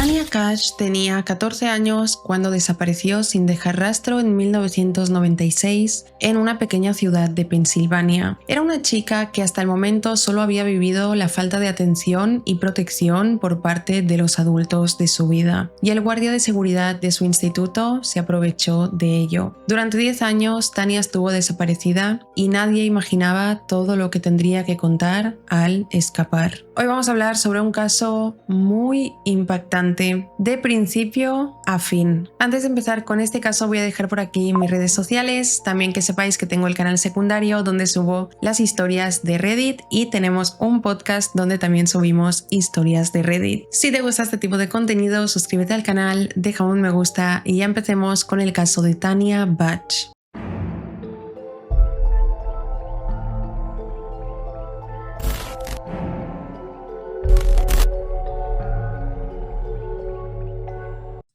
Tanya Cash tenía 14 años cuando desapareció sin dejar rastro en 1996 en una pequeña ciudad de Pensilvania. Era una chica que hasta el momento solo había vivido la falta de atención y protección por parte de los adultos de su vida, y el guardia de seguridad de su instituto se aprovechó de ello. Durante 10 años, Tanya estuvo desaparecida y nadie imaginaba todo lo que tendría que contar al escapar. Hoy vamos a hablar sobre un caso muy impactante de principio a fin. Antes de empezar con este caso voy a dejar por aquí mis redes sociales, también que sepáis que tengo el canal secundario donde subo las historias de Reddit y tenemos un podcast donde también subimos historias de Reddit. Si te gusta este tipo de contenido, suscríbete al canal, deja un me gusta y ya empecemos con el caso de Tanya Batch.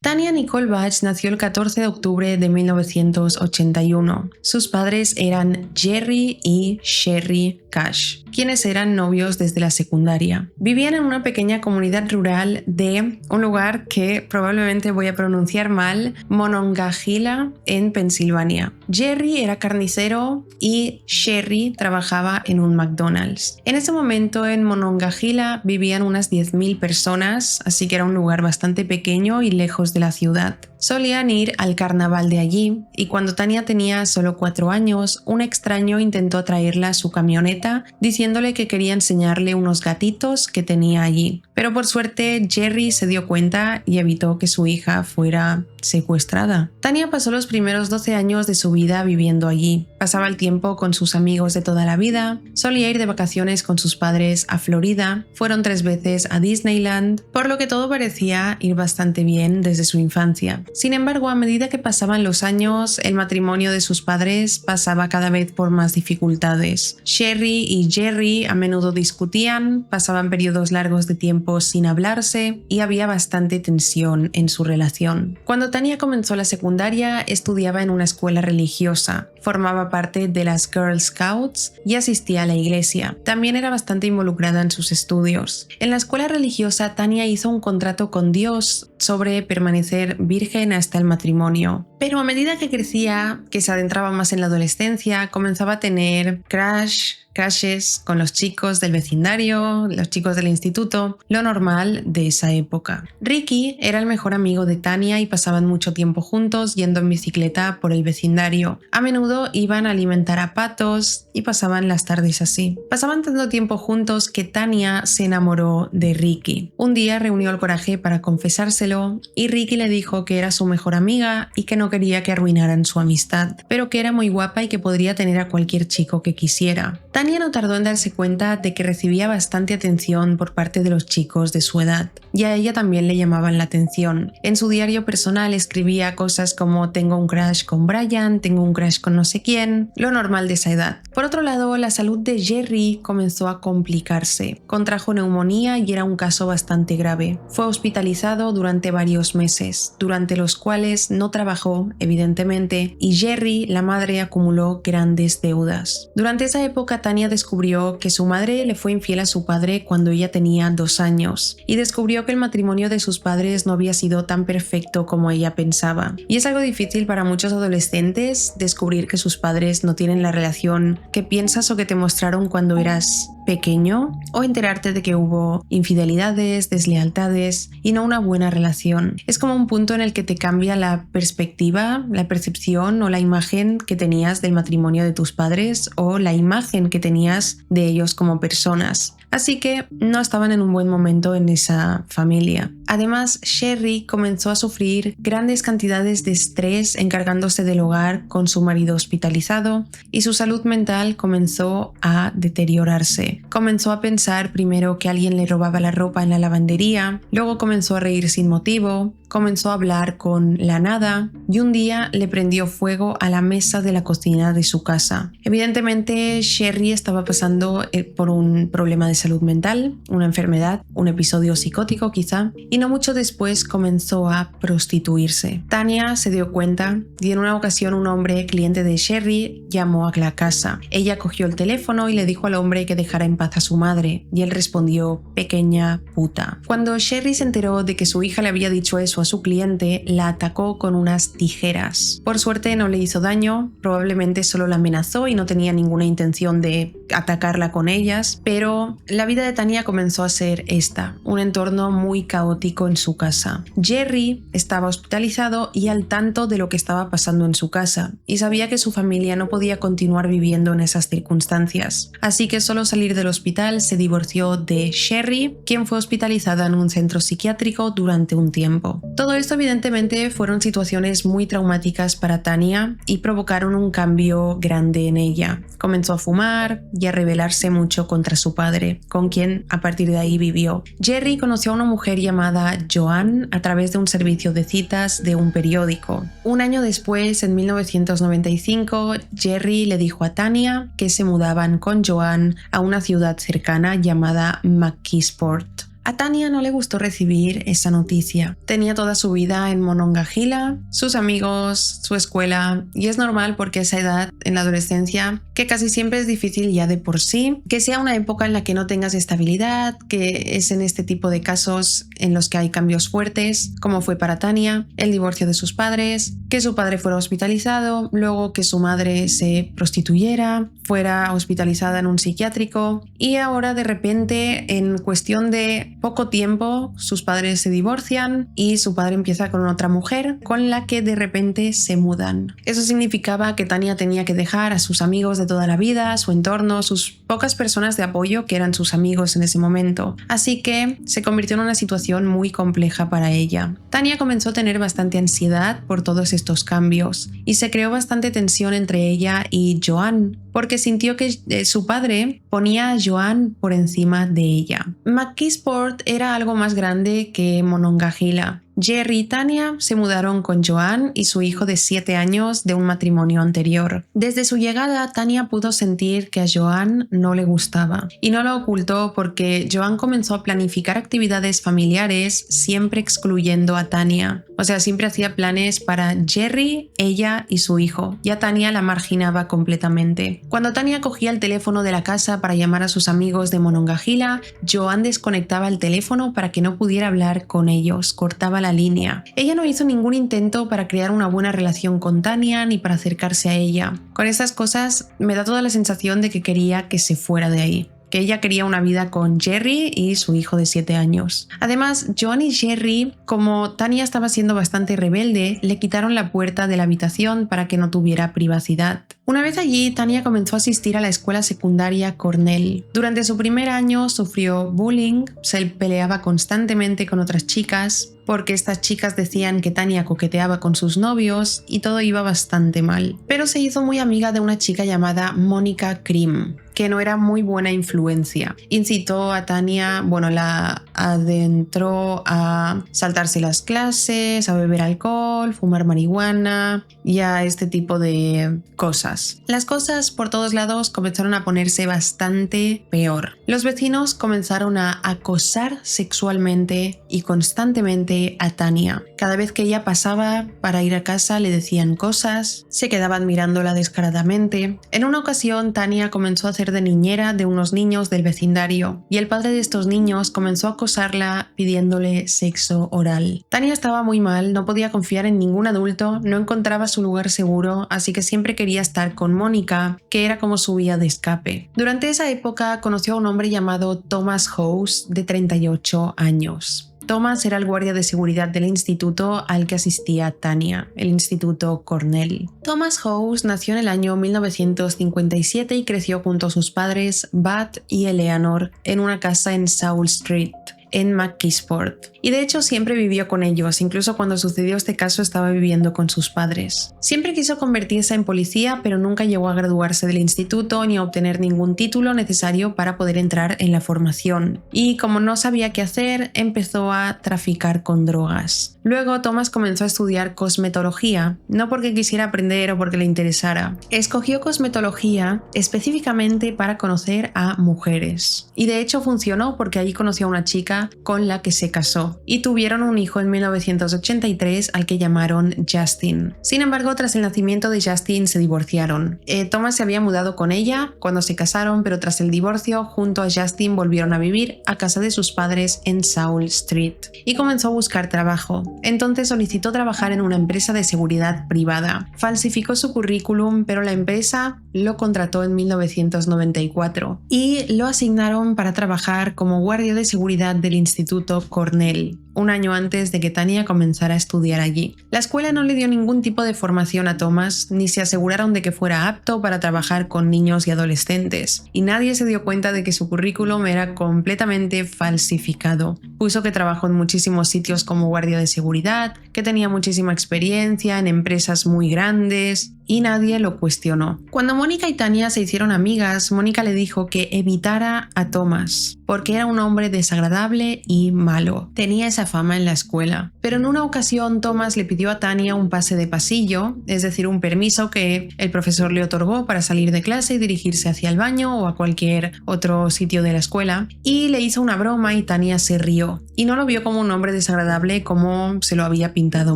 Tanya Nicole Batch nació el 14 de octubre de 1981. Sus padres eran Jerry y Sherry Cash, quienes eran novios desde la secundaria. Vivían en una pequeña comunidad rural de un lugar que probablemente voy a pronunciar mal, Monongahela, en Pensilvania. Jerry era carnicero y Sherry trabajaba en un McDonald's. En ese momento en Monongahela vivían unas 10.000 personas, así que era un lugar bastante pequeño y lejos de la ciudad. Solían ir al carnaval de allí y cuando Tanya tenía solo 4 años, un extraño intentó atraerla a su camioneta diciéndole que quería enseñarle unos gatitos que tenía allí. Pero por suerte Jerry se dio cuenta y evitó que su hija fuera secuestrada. Tanya pasó los primeros 12 años de su vida viviendo allí. Pasaba el tiempo con sus amigos de toda la vida, solía ir de vacaciones con sus padres a Florida, fueron 3 veces a Disneyland, por lo que todo parecía ir bastante bien desde su infancia. Sin embargo, a medida que pasaban los años, el matrimonio de sus padres pasaba cada vez por más dificultades. Sherry y Jerry a menudo discutían, pasaban periodos largos de tiempo sin hablarse y había bastante tensión en su relación. Cuando Tanya comenzó la secundaria, estudiaba en una escuela religiosa, formaba parte de las Girl Scouts y asistía a la iglesia. También era bastante involucrada en sus estudios. En la escuela religiosa, Tanya hizo un contrato con Dios sobre permanecer virgen hasta el matrimonio. Pero a medida que crecía, que se adentraba más en la adolescencia, comenzaba a tener crashes con los chicos del vecindario, los chicos del instituto, lo normal de esa época. Ricky era el mejor amigo de Tanya y pasaban mucho tiempo juntos yendo en bicicleta por el vecindario. A menudo iban a alimentar a patos y pasaban las tardes así. Pasaban tanto tiempo juntos que Tanya se enamoró de Ricky. Un día reunió el coraje para confesárselo y Ricky le dijo que era su mejor amiga y que no quería que arruinaran su amistad, pero que era muy guapa y que podría tener a cualquier chico que quisiera. Tanya no tardó en darse cuenta de que recibía bastante atención por parte de los chicos de su edad, y a ella también le llamaban la atención. En su diario personal escribía cosas como tengo un crush con Brian, tengo un crush con no sé quién, lo normal de esa edad. Por otro lado, la salud de Jerry comenzó a complicarse. Contrajo neumonía y era un caso bastante grave. Fue hospitalizado durante varios meses, durante los cuales no trabajó, evidentemente, y Jerry, la madre, acumuló grandes deudas. Durante esa época, Tanya descubrió que su madre le fue infiel a su padre cuando ella tenía 2 años y descubrió que el matrimonio de sus padres no había sido tan perfecto como ella pensaba. Y es algo difícil para muchos adolescentes descubrir que sus padres no tienen la relación que piensas o que te mostraron cuando eras pequeño, o enterarte de que hubo infidelidades, deslealtades y no una buena relación. Es como un punto en el que te cambia la perspectiva, la percepción o la imagen que tenías del matrimonio de tus padres o la imagen que tenías de ellos como personas. Así que no estaban en un buen momento en esa familia. Además, Sherry comenzó a sufrir grandes cantidades de estrés encargándose del hogar con su marido hospitalizado y su salud mental comenzó a deteriorarse. Comenzó a pensar primero que alguien le robaba la ropa en la lavandería, luego comenzó a reír sin motivo, comenzó a hablar con la nada y un día le prendió fuego a la mesa de la cocina de su casa. Evidentemente, Sherry estaba pasando por un problema de salud mental, una enfermedad, un episodio psicótico quizá, y no mucho después comenzó a prostituirse. Tania se dio cuenta y en una ocasión un hombre, cliente de Sherry, llamó a la casa. Ella cogió el teléfono y le dijo al hombre que dejara en paz a su madre, y él respondió: pequeña puta. Cuando Sherry se enteró de que su hija le había dicho eso a su cliente, la atacó con unas tijeras. Por suerte no le hizo daño, probablemente solo la amenazó y no tenía ninguna intención de atacarla con ellas, pero la vida de Tania comenzó a ser esta, un entorno muy caótico en su casa. Jerry estaba hospitalizado y al tanto de lo que estaba pasando en su casa, y sabía que su familia no podía continuar viviendo en esas circunstancias. Así que solo salir del hospital se divorció de Sherry, quien fue hospitalizada en un centro psiquiátrico durante un tiempo. Todo esto evidentemente fueron situaciones muy traumáticas para Tania y provocaron un cambio grande en ella. Comenzó a fumar y a rebelarse mucho contra su padre, con quien a partir de ahí vivió. Jerry conoció a una mujer llamada Joan a través de un servicio de citas de un periódico. Un año después, en 1995, Jerry le dijo a Tania que se mudaban con Joan a una ciudad cercana llamada McKeesport. A Tania no le gustó recibir esa noticia. Tenía toda su vida en Monongahela, sus amigos, su escuela, y es normal porque a esa edad, en la adolescencia, que casi siempre es difícil ya de por sí, que sea una época en la que no tengas estabilidad, que es en este tipo de casos en los que hay cambios fuertes, como fue para Tania, el divorcio de sus padres, que su padre fuera hospitalizado, luego que su madre se prostituyera, fuera hospitalizada en un psiquiátrico, y ahora de repente, en cuestión de poco tiempo, sus padres se divorcian y su padre empieza con otra mujer con la que de repente se mudan. Eso significaba que Tania tenía que dejar a sus amigos de toda la vida, su entorno, sus pocas personas de apoyo que eran sus amigos en ese momento. Así que se convirtió en una situación muy compleja para ella. Tania comenzó a tener bastante ansiedad por todos estos cambios y se creó bastante tensión entre ella y Joan, porque sintió que su padre ponía a Joan por encima de ella. McKeesport era algo más grande que Monongahela. Jerry y Tania se mudaron con Joan y su hijo de 7 años de un matrimonio anterior. Desde su llegada, Tania pudo sentir que a Joan no le gustaba y no lo ocultó porque Joan comenzó a planificar actividades familiares siempre excluyendo a Tania. O sea, siempre hacía planes para Jerry, ella y su hijo, y a Tania la marginaba completamente. Cuando Tania cogía el teléfono de la casa para llamar a sus amigos de Monongahela, Joan desconectaba el teléfono para que no pudiera hablar con ellos, cortaba la línea. Ella no hizo ningún intento para crear una buena relación con Tania ni para acercarse a ella. Con esas cosas me da toda la sensación de que quería que se fuera de ahí, que ella quería una vida con Jerry y su hijo de 7 años. Además, Joan y Jerry, como Tania estaba siendo bastante rebelde, le quitaron la puerta de la habitación para que no tuviera privacidad. Una vez allí, Tania comenzó a asistir a la escuela secundaria Cornell. Durante su primer año sufrió bullying, se peleaba constantemente con otras chicas, porque estas chicas decían que Tania coqueteaba con sus novios y todo iba bastante mal. Pero se hizo muy amiga de una chica llamada Mónica Krim, que no era muy buena influencia. Incitó a Tania, la adentró a saltarse las clases, a beber alcohol, fumar marihuana y a este tipo de cosas. Las cosas por todos lados comenzaron a ponerse bastante peor. Los vecinos comenzaron a acosar sexualmente y constantemente a Tania. Cada vez que ella pasaba para ir a casa le decían cosas, se quedaban mirándola descaradamente. En una ocasión Tania comenzó a hacer de niñera de unos niños del vecindario y el padre de estos niños comenzó a acosarla pidiéndole sexo oral. Tania estaba muy mal, no podía confiar en ningún adulto, no encontraba su lugar seguro, así que siempre quería estar con Mónica, que era como su vía de escape. Durante esa época conoció a un hombre llamado Thomas House, de 38 años. Thomas era el guardia de seguridad del instituto al que asistía Tania, el Instituto Cornell. Thomas House nació en el año 1957 y creció junto a sus padres, Bud y Eleanor, en una casa en Saul Street. en McKeesport. Y de hecho siempre vivió con ellos, incluso cuando sucedió este caso estaba viviendo con sus padres. Siempre quiso convertirse en policía, pero nunca llegó a graduarse del instituto ni a obtener ningún título necesario para poder entrar en la formación. Y como no sabía qué hacer, empezó a traficar con drogas. Luego Thomas comenzó a estudiar cosmetología, no porque quisiera aprender o porque le interesara. Escogió cosmetología específicamente para conocer a mujeres. Y de hecho funcionó porque allí conoció a una chica con la que se casó. Y tuvieron un hijo en 1983 al que llamaron Justin. Sin embargo, tras el nacimiento de Justin se divorciaron. Thomas se había mudado con ella cuando se casaron, pero tras el divorcio, junto a Justin volvieron a vivir a casa de sus padres en Saul Street. Y comenzó a buscar trabajo. Entonces solicitó trabajar en una empresa de seguridad privada. Falsificó su currículum, pero la empresa lo contrató en 1994 y lo asignaron para trabajar como guardia de seguridad del Instituto Cornell, un año antes de que Tanya comenzara a estudiar allí. La escuela no le dio ningún tipo de formación a Thomas, ni se aseguraron de que fuera apto para trabajar con niños y adolescentes, y nadie se dio cuenta de que su currículum era completamente falsificado. Puso que trabajó en muchísimos sitios como guardia de seguridad, que tenía muchísima experiencia en empresas muy grandes, y nadie lo cuestionó. Cuando Mónica y Tanya se hicieron amigas, Mónica le dijo que evitara a Thomas, porque era un hombre desagradable y malo. Tenía esa fama en la escuela. Pero en una ocasión Thomas le pidió a Tanya un pase de pasillo, es decir, un permiso que el profesor le otorgó para salir de clase y dirigirse hacia el baño o a cualquier otro sitio de la escuela, y le hizo una broma y Tanya se rió, y no lo vio como un hombre desagradable como se lo había pintado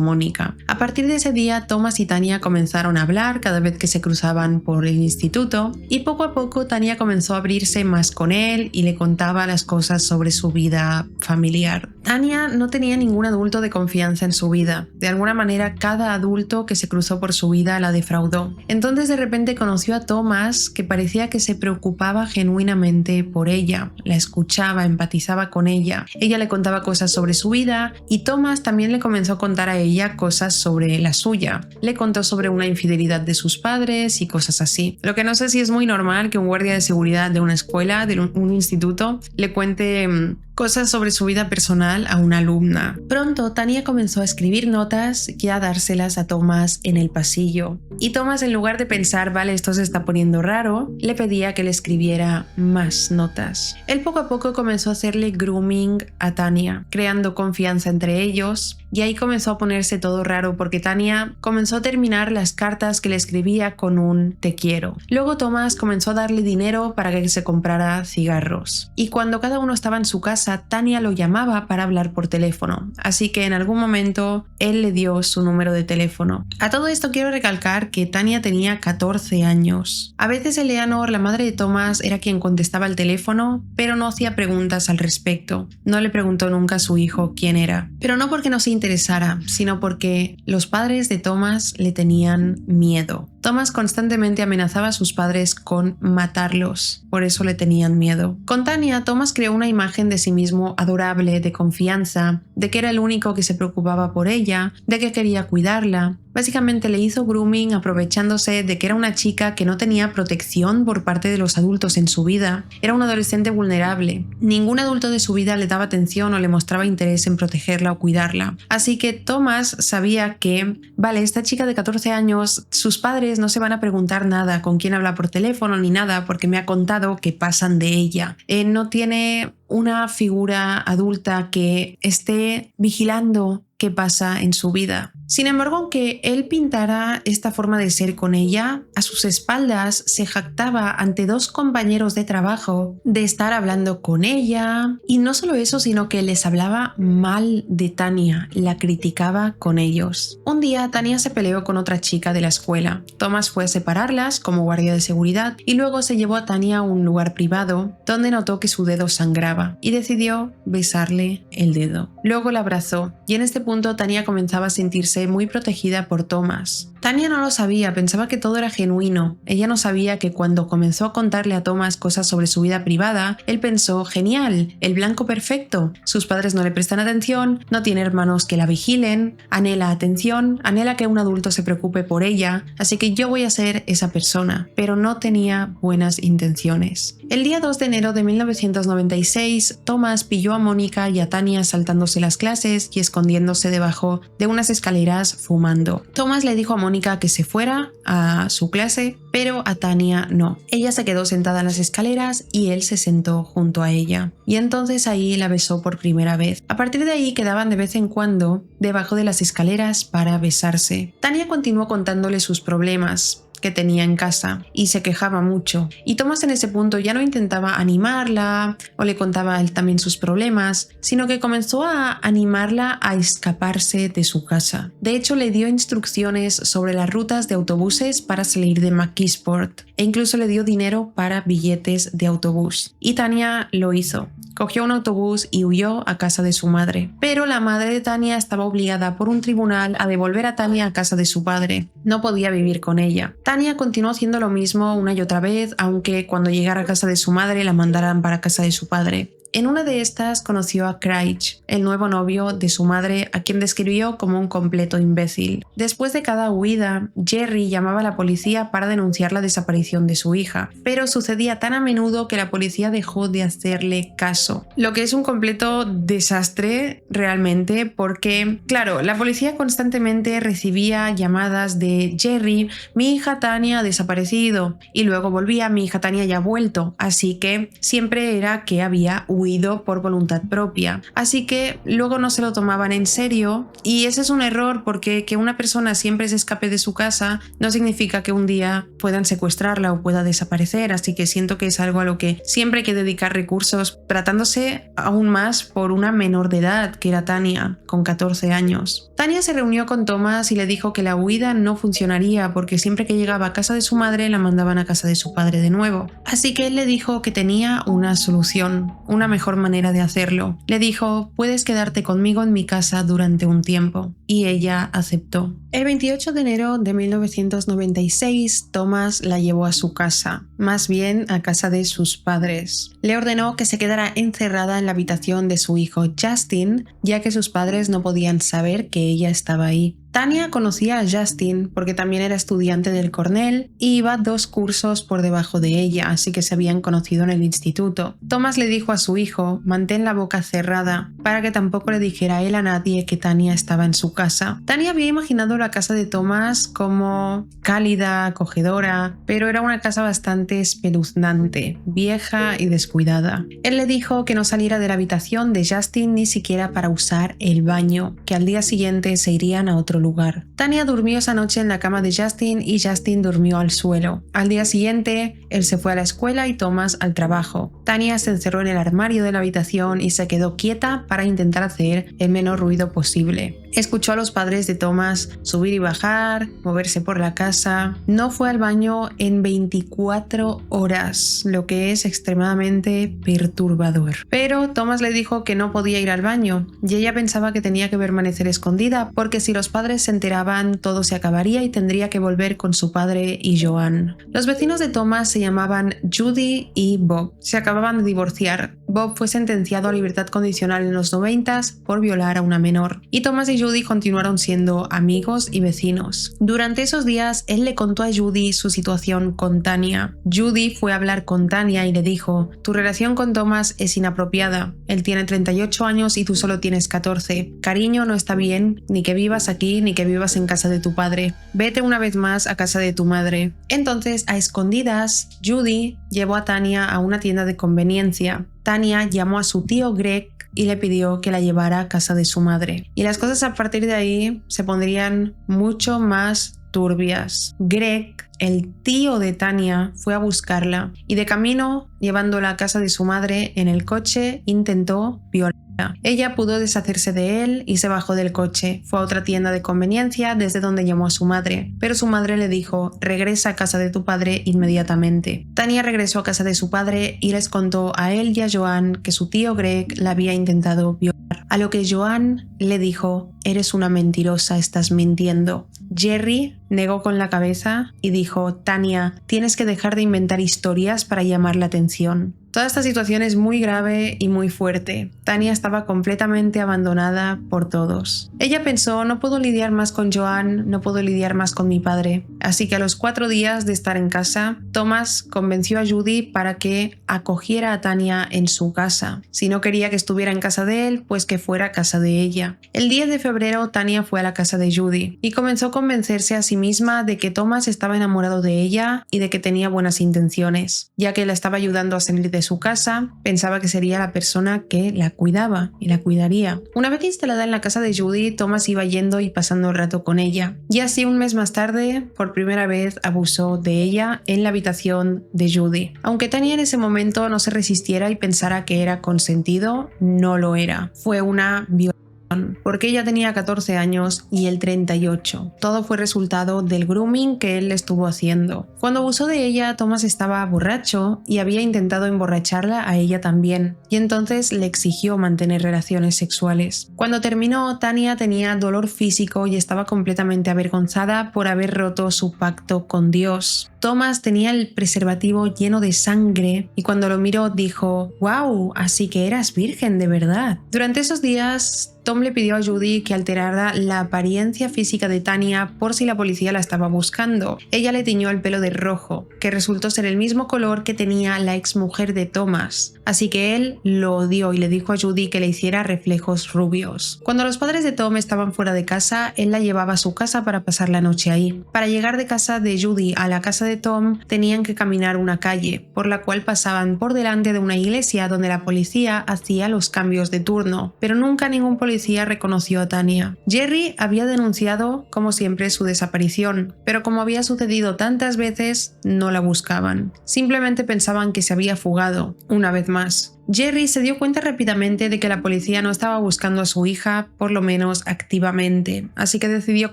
Mónica. A partir de ese día, Thomas y Tanya comenzaron a hablar cada vez que se cruzaban por el instituto, y poco a poco Tanya comenzó a abrirse más con él y le contaba las cosas sobre su vida familiar. Tanya no tenía ningún adulto de confianza en su vida. De alguna manera, cada adulto que se cruzó por su vida la defraudó. Entonces de repente conoció a Thomas, que parecía que se preocupaba genuinamente por ella. La escuchaba, empatizaba con ella. Ella le contaba cosas sobre su vida y Thomas también le comenzó a contar a ella cosas sobre la suya. Le contó sobre una infidelidad de sus padres y cosas así. Lo que no sé si es muy normal que un guardia de seguridad de una escuela, de un instituto, le cuente cosas sobre su vida personal a una alumna. Pronto Tanya comenzó a escribir notas y a dárselas a Thomas en el pasillo. Y Thomas, en lugar de pensar, vale, esto se está poniendo raro, le pedía que le escribiera más notas. Él poco a poco comenzó a hacerle grooming a Tanya, creando confianza entre ellos, y ahí comenzó a ponerse todo raro porque Tanya comenzó a terminar las cartas que le escribía con un te quiero. Luego Thomas comenzó a darle dinero para que se comprara cigarros. Y cuando cada uno estaba en su casa, Tanya lo llamaba para hablar por teléfono, así que en algún momento él le dio su número de teléfono. A todo esto quiero recalcar que Tanya tenía 14 años. A veces Eleanor, la madre de Thomas, era quien contestaba el teléfono, pero no hacía preguntas al respecto. No le preguntó nunca a su hijo quién era. Pero no porque no se interesara, sino porque los padres de Thomas le tenían miedo. Thomas constantemente amenazaba a sus padres con matarlos, por eso le tenían miedo. Con Tanya, Thomas creó una imagen de sí mismo adorable, de confianza, de que era el único que se preocupaba por ella, de que quería cuidarla. Básicamente le hizo grooming aprovechándose de que era una chica que no tenía protección por parte de los adultos en su vida. Era un adolescente vulnerable. Ningún adulto de su vida le daba atención o le mostraba interés en protegerla o cuidarla. Así que Thomas sabía que, vale, esta chica de 14 años, sus padres no se van a preguntar nada con quién habla por teléfono ni nada porque me ha contado que pasan de ella. No tiene una figura adulta que esté vigilando qué pasa en su vida. Sin embargo, aunque él pintara esta forma de ser con ella, a sus espaldas se jactaba ante dos compañeros de trabajo de estar hablando con ella, y no solo eso, sino que les hablaba mal de Tanya, la criticaba con ellos. Un día Tanya se peleó con otra chica de la escuela. Thomas fue a separarlas como guardia de seguridad y luego se llevó a Tanya a un lugar privado donde notó que su dedo sangraba y decidió besarle el dedo. Luego la abrazó y en este punto Tanya comenzaba a sentirse sentirse muy protegida por Thomas. Tanya no lo sabía, pensaba que todo era genuino. Ella no sabía que cuando comenzó a contarle a Thomas cosas sobre su vida privada, él pensó, genial, el blanco perfecto. Sus padres no le prestan atención, no tiene hermanos que la vigilen, anhela atención, anhela que un adulto se preocupe por ella, así que yo voy a ser esa persona. Pero no tenía buenas intenciones. El día 2 de enero de 1996, Thomas pilló a Mónica y a Tanya saltándose las clases y escondiéndose debajo de unas escaleras fumando. Thomas le dijo a Mónica que se fuera a su clase, pero a Tanya no. Ella se quedó sentada en las escaleras y él se sentó junto a ella. Y entonces ahí la besó por primera vez. A partir de ahí quedaban de vez en cuando debajo de las escaleras para besarse. Tanya continuó contándole sus problemas que tenía en casa y se quejaba mucho. Y Thomas en ese punto ya no intentaba animarla o le contaba a él también sus problemas, sino que comenzó a animarla a escaparse de su casa. De hecho, le dio instrucciones sobre las rutas de autobuses para salir de McKeesport e incluso le dio dinero para billetes de autobús. Y Tanya lo hizo. Cogió un autobús y huyó a casa de su madre. Pero la madre de Tanya estaba obligada por un tribunal a devolver a Tanya a casa de su padre. No podía vivir con ella. Tanya continuó haciendo lo mismo una y otra vez, aunque cuando llegara a casa de su madre la mandaran para casa de su padre. En una de estas conoció a Craig, el nuevo novio de su madre, a quien describió como un completo imbécil. Después de cada huida, Jerry llamaba a la policía para denunciar la desaparición de su hija, pero sucedía tan a menudo que la policía dejó de hacerle caso. Lo que es un completo desastre realmente, porque, claro, la policía constantemente recibía llamadas de Jerry, mi hija Tanya ha desaparecido, y luego volvía, mi hija Tanya ya ha vuelto, así que siempre era que había huido por voluntad propia. Así que luego no se lo tomaban en serio y ese es un error porque que una persona siempre se escape de su casa no significa que un día puedan secuestrarla o pueda desaparecer, así que siento que es algo a lo que siempre hay que dedicar recursos, tratándose aún más por una menor de edad que era Tanya, con 14 años. Tanya se reunió con Thomas y le dijo que la huida no funcionaría porque siempre que llegaba a casa de su madre la mandaban a casa de su padre de nuevo. Así que él le dijo que tenía una solución, una mejor manera de hacerlo. Le dijo, puedes quedarte conmigo en mi casa durante un tiempo. Y ella aceptó. El 28 de enero de 1996, Thomas la llevó a su casa, más bien a casa de sus padres. Le ordenó que se quedara encerrada en la habitación de su hijo Justin, ya que sus padres no podían saber que ella estaba ahí. Tanya conocía a Justin porque también era estudiante del Cornell y iba 2 cursos por debajo de ella, así que se habían conocido en el instituto. Thomas le dijo a su hijo, mantén la boca cerrada, para que tampoco le dijera a él a nadie que Tanya estaba en su casa. Tanya había imaginado la casa de Thomas como cálida, acogedora, pero era una casa bastante espeluznante, vieja y descuidada. Él le dijo que no saliera de la habitación de Justin ni siquiera para usar el baño, que al día siguiente se irían a otro lugar. Tanya durmió esa noche en la cama de Justin y Justin durmió al suelo. Al día siguiente, él se fue a la escuela y Thomas al trabajo. Tanya se encerró en el armario de la habitación y se quedó quieta para intentar hacer el menor ruido posible. Escuchó a los padres de Thomas subir y bajar, moverse por la casa. No fue al baño en 24 horas, lo que es extremadamente perturbador. Pero Thomas le dijo que no podía ir al baño y ella pensaba que tenía que permanecer escondida porque si los padres se enteraban todo se acabaría y tendría que volver con su padre y Joan. Los vecinos de Thomas se llamaban Judy y Bob. Se acababan de divorciar. Bob fue sentenciado a libertad condicional en los 90s por violar a una menor. Y Thomas y Judy continuaron siendo amigos y vecinos. Durante esos días, él le contó a Judy su situación con Tanya. Judy fue a hablar con Tanya y le dijo, tu relación con Thomas es inapropiada. Él tiene 38 años y tú solo tienes 14. Cariño, no está bien, ni que vivas aquí ni que vivas en casa de tu padre. Vete una vez más a casa de tu madre. Entonces, a escondidas, Judy llevó a Tanya a una tienda de conveniencia. Tanya llamó a su tío Greg y le pidió que la llevara a casa de su madre. Y las cosas a partir de ahí se pondrían mucho más turbias. Greg, el tío de Tanya, fue a buscarla y de camino, llevándola a casa de su madre en el coche, intentó violarla. Ella pudo deshacerse de él y se bajó del coche. Fue a otra tienda de conveniencia desde donde llamó a su madre, pero su madre le dijo, regresa a casa de tu padre inmediatamente. Tanya regresó a casa de su padre y les contó a él y a Joan que su tío Greg la había intentado violar. A lo que Joan le dijo: eres una mentirosa, estás mintiendo. Jerry negó con la cabeza y dijo: Tania, tienes que dejar de inventar historias para llamar la atención. Toda esta situación es muy grave y muy fuerte. Tania estaba completamente abandonada por todos. Ella pensó: no puedo lidiar más con Joan, no puedo lidiar más con mi padre. Así que a los 4 días de estar en casa, Thomas convenció a Judy para que acogiera a Tania en su casa. Si no quería que estuviera en casa de él, pues que fuera a casa de ella. El 10 de febrero, Tania fue a la casa de Judy y comenzó a convencerse a sí misma de que Thomas estaba enamorado de ella y de que tenía buenas intenciones. Ya que la estaba ayudando a salir de su casa, pensaba que sería la persona que la cuidaba y la cuidaría. Una vez instalada en la casa de Judy, Thomas iba yendo y pasando el rato con ella. Y así, un mes más tarde, por primera vez abusó de ella en la habitación de Judy. Aunque Tania en ese momento no se resistiera y pensara que era consentido, no lo era. Fue una violación, porque ella tenía 14 años y él 38. Todo fue resultado del grooming que él le estuvo haciendo. Cuando abusó de ella, Thomas estaba borracho y había intentado emborracharla a ella también, y entonces le exigió mantener relaciones sexuales. Cuando terminó, Tania tenía dolor físico y estaba completamente avergonzada por haber roto su pacto con Dios. Thomas tenía el preservativo lleno de sangre y cuando lo miró dijo: «¡Wow! Así que eras virgen de verdad». Durante esos días, Tom le pidió a Judy que alterara la apariencia física de Tania por si la policía la estaba buscando. Ella le tiñó el pelo de rojo, que resultó ser el mismo color que tenía la exmujer de Thomas. Así que él lo odió y le dijo a Judy que le hiciera reflejos rubios. Cuando los padres de Tom estaban fuera de casa, él la llevaba a su casa para pasar la noche ahí. Para llegar de casa de Judy a la casa de Tom, tenían que caminar una calle, por la cual pasaban por delante de una iglesia donde la policía hacía los cambios de turno, pero nunca ningún policía reconoció a Tania. Jerry había denunciado, como siempre, su desaparición, pero como había sucedido tantas veces, no la buscaban. Simplemente pensaban que se había fugado, una vez más. Jerry se dio cuenta rápidamente de que la policía no estaba buscando a su hija, por lo menos activamente, así que decidió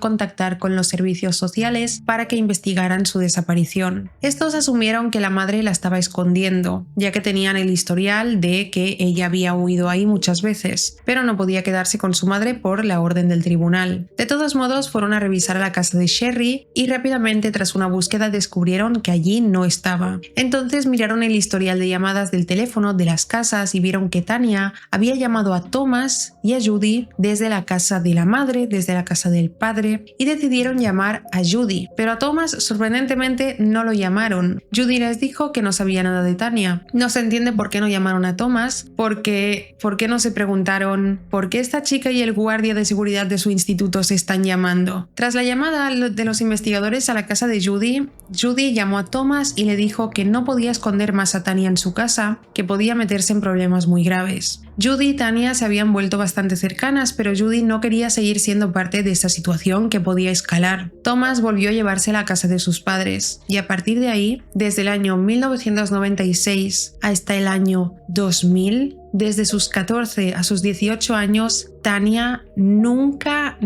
contactar con los servicios sociales para que investigaran su desaparición. Estos asumieron que la madre la estaba escondiendo, ya que tenían el historial de que ella había huido ahí muchas veces, pero no podía quedarse con su madre por la orden del tribunal. De todos modos, fueron a revisar a la casa de Sherry y rápidamente, tras una búsqueda, descubrieron que allí no estaba. Entonces miraron el historial de llamadas del teléfono de las casas y vieron que Tania había llamado a Thomas y a Judy desde la casa de la madre, desde la casa del padre, y decidieron llamar a Judy, pero a Thomas sorprendentemente no lo llamaron. Judy les dijo que no sabía nada de Tania. No se entiende por qué no llamaron a Thomas, porque ¿por qué no se preguntaron por qué esta chica y el guardia de seguridad de su instituto se están llamando? Tras la llamada de los investigadores a la casa de Judy, Judy llamó a Thomas y le dijo que no podía esconder más a Tania en su casa, que podía meterse en problemas muy graves. Judy y Tania se habían vuelto bastante cercanas, pero Judy no quería seguir siendo parte de esta situación que podía escalar. Thomas volvió a llevársela a casa de sus padres, y a partir de ahí, desde el año 1996 hasta el año 2000, desde sus 14 a sus 18 años, Tania nunca,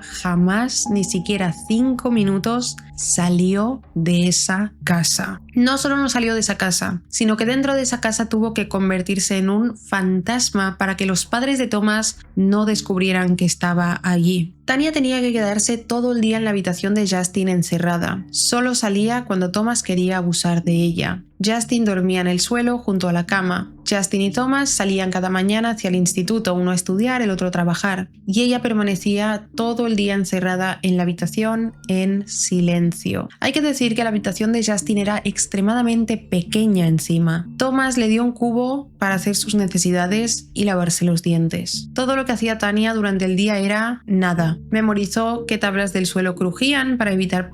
jamás, ni siquiera 5 minutos, salió de esa casa. No solo no salió de esa casa, sino que dentro de esa casa tuvo que convertirse en un fantasma para que los padres de Thomas no descubrieran que estaba allí. Tania tenía que quedarse todo el día en la habitación de Justin encerrada. Solo salía cuando Thomas quería abusar de ella. Justin dormía en el suelo junto a la cama. Justin y Thomas salían cada mañana hacia el instituto, uno a estudiar, el otro a trabajar, y ella permanecía todo el día encerrada en la habitación en silencio. Hay que decir que la habitación de Justin era extremadamente pequeña encima. Thomas le dio un cubo para hacer sus necesidades y lavarse los dientes. Todo lo que hacía Tania durante el día era nada. Memorizó qué tablas del suelo crujían para evitar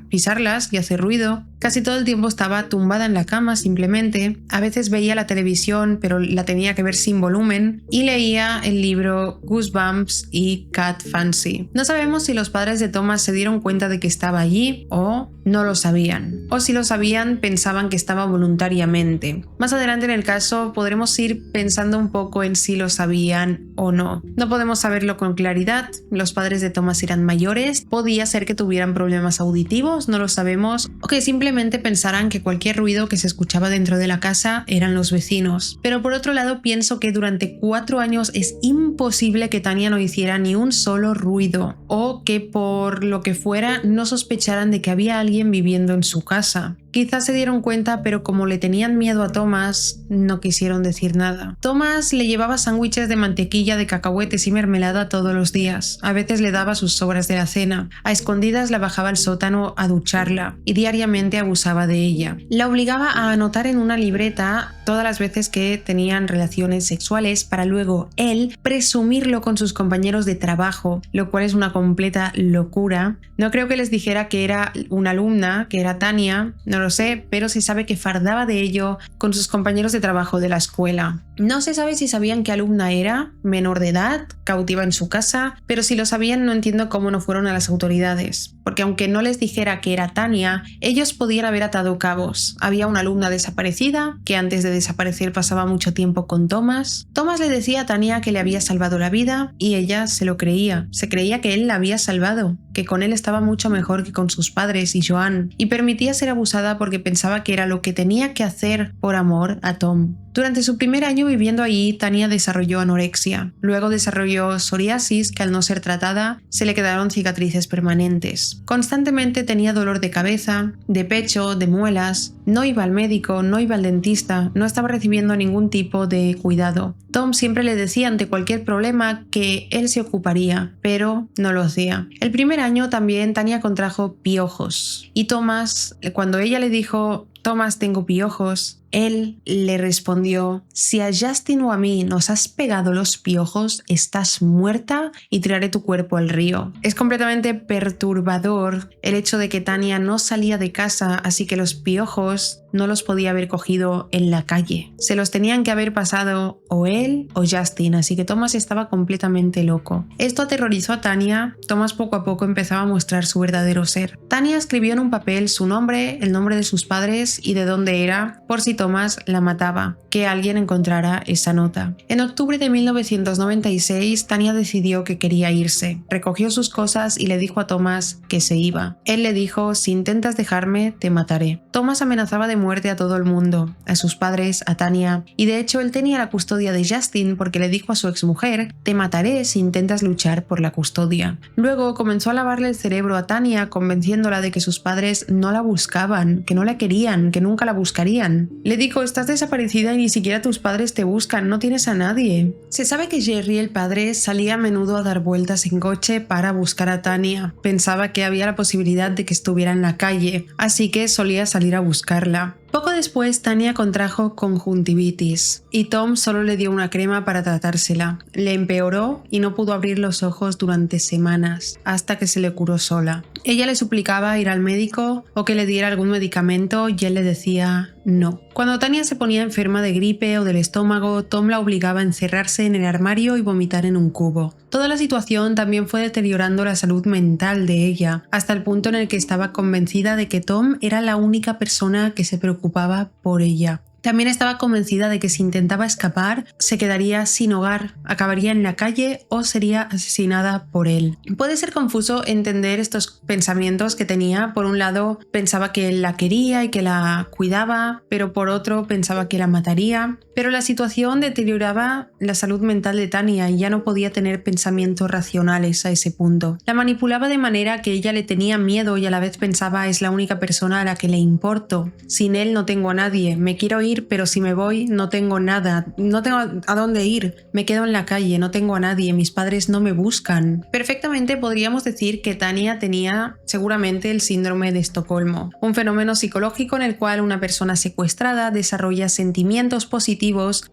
pisarlas y hacer ruido. Casi todo el tiempo estaba tumbada en la cama simplemente. A veces veía la televisión, pero la tenía que ver sin volumen, y leía el libro Goosebumps y Cat Fancy. No sabemos si los padres de Thomas se dieron cuenta de que estaba allí o no lo sabían, o si lo sabían pensaban que estaba voluntariamente. Más adelante en el caso podremos ir pensando un poco en si lo sabían o no. No podemos saberlo con claridad, los padres de Thomas eran mayores, podía ser que tuvieran problemas auditivos, no lo sabemos, o que simplemente pensaran que cualquier ruido que se escuchaba dentro de la casa eran los vecinos. Pero por otro lado pienso que durante 4 años es imposible que Tanya no hiciera ni un solo ruido, o que por lo que fuera no sospecharan de que había alguien viviendo en su casa. Quizás se dieron cuenta, pero como le tenían miedo a Thomas, no quisieron decir nada. Thomas le llevaba sándwiches de mantequilla, de cacahuetes y mermelada todos los días. A veces le daba sus sobras de la cena. A escondidas la bajaba al sótano a ducharla y diariamente abusaba de ella. La obligaba a anotar en una libreta todas las veces que tenían relaciones sexuales para luego él presumirlo con sus compañeros de trabajo, lo cual es una completa locura. No creo que les dijera que era una alumna, que era Tanya, no lo sé, pero se sabe que fardaba de ello con sus compañeros de trabajo de la escuela. No se sabe si sabían qué alumna era, menor de edad, cautiva en su casa, pero si lo sabían no entiendo cómo no fueron a las autoridades, porque aunque no les dijera que era Tanya, ellos podían haber atado cabos. Había una alumna desaparecida, que antes de desaparecer pasaba mucho tiempo con Thomas. Thomas le decía a Tanya que le había salvado la vida y ella se lo creía. Se creía que él la había salvado, que con él estaba mucho mejor que con sus padres y Joan, y permitía ser abusada porque pensaba que era lo que tenía que hacer por amor a Tom. Durante su primer año viviendo allí, Tanya desarrolló anorexia. Luego desarrolló psoriasis, que al no ser tratada, se le quedaron cicatrices permanentes. Constantemente tenía dolor de cabeza, de pecho, de muelas. No iba al médico, no iba al dentista, no estaba recibiendo ningún tipo de cuidado. Tom siempre le decía ante cualquier problema que él se ocuparía, pero no lo hacía. El primer año también Tanya contrajo piojos. Y Thomas, cuando ella le dijo: Thomas, tengo piojos, él le respondió: si a Justin o a mí nos has pegado los piojos, estás muerta y tiraré tu cuerpo al río. Es completamente perturbador el hecho de que Tanya no salía de casa, así que los piojos no los podía haber cogido en la calle. Se los tenían que haber pasado o él o Justin, así que Thomas estaba completamente loco. Esto aterrorizó a Tanya. Thomas poco a poco empezaba a mostrar su verdadero ser. Tanya escribió en un papel su nombre, el nombre de sus padres y de dónde era, por si Thomas la mataba, que alguien encontrara esa nota. En octubre de 1996, Tanya decidió que quería irse. Recogió sus cosas y le dijo a Thomas que se iba. Él le dijo: si intentas dejarme, te mataré. Thomas amenazaba de muerte a todo el mundo, a sus padres, a Tanya, y de hecho él tenía la custodia de Justin porque le dijo a su exmujer: te mataré si intentas luchar por la custodia. Luego comenzó a lavarle el cerebro a Tanya, convenciéndola de que sus padres no la buscaban, que no la querían, que nunca la buscarían. Le dijo: estás desaparecida y ni siquiera tus padres te buscan, no tienes a nadie. Se sabe que Jerry, el padre, salía a menudo a dar vueltas en coche para buscar a Tanya. Pensaba que había la posibilidad de que estuviera en la calle, así que solía salir a buscarla. Poco después, Tanya contrajo conjuntivitis y Tom solo le dio una crema para tratársela. Le empeoró y no pudo abrir los ojos durante semanas, hasta que se le curó sola. Ella le suplicaba ir al médico o que le diera algún medicamento y él le decía no. Cuando Tanya se ponía enferma de gripe o del estómago, Tom la obligaba a encerrarse en el armario y vomitar en un cubo. Toda la situación también fue deteriorando la salud mental de ella, hasta el punto en el que estaba convencida de que Tom era la única persona que se preocupaba por ella. También estaba convencida de que si intentaba escapar, se quedaría sin hogar, acabaría en la calle o sería asesinada por él. Puede ser confuso entender estos pensamientos que tenía. Por un lado, pensaba que él la quería y que la cuidaba, pero por otro, pensaba que la mataría. Pero la situación deterioraba la salud mental de Tanya y ya no podía tener pensamientos racionales a ese punto. La manipulaba de manera que ella le tenía miedo y a la vez pensaba: es la única persona a la que le importo. Sin él no tengo a nadie, me quiero ir, pero si me voy no tengo nada, no tengo a dónde ir, me quedo en la calle, no tengo a nadie, mis padres no me buscan. Perfectamente podríamos decir que Tanya tenía seguramente el síndrome de Estocolmo, un fenómeno psicológico en el cual una persona secuestrada desarrolla sentimientos positivos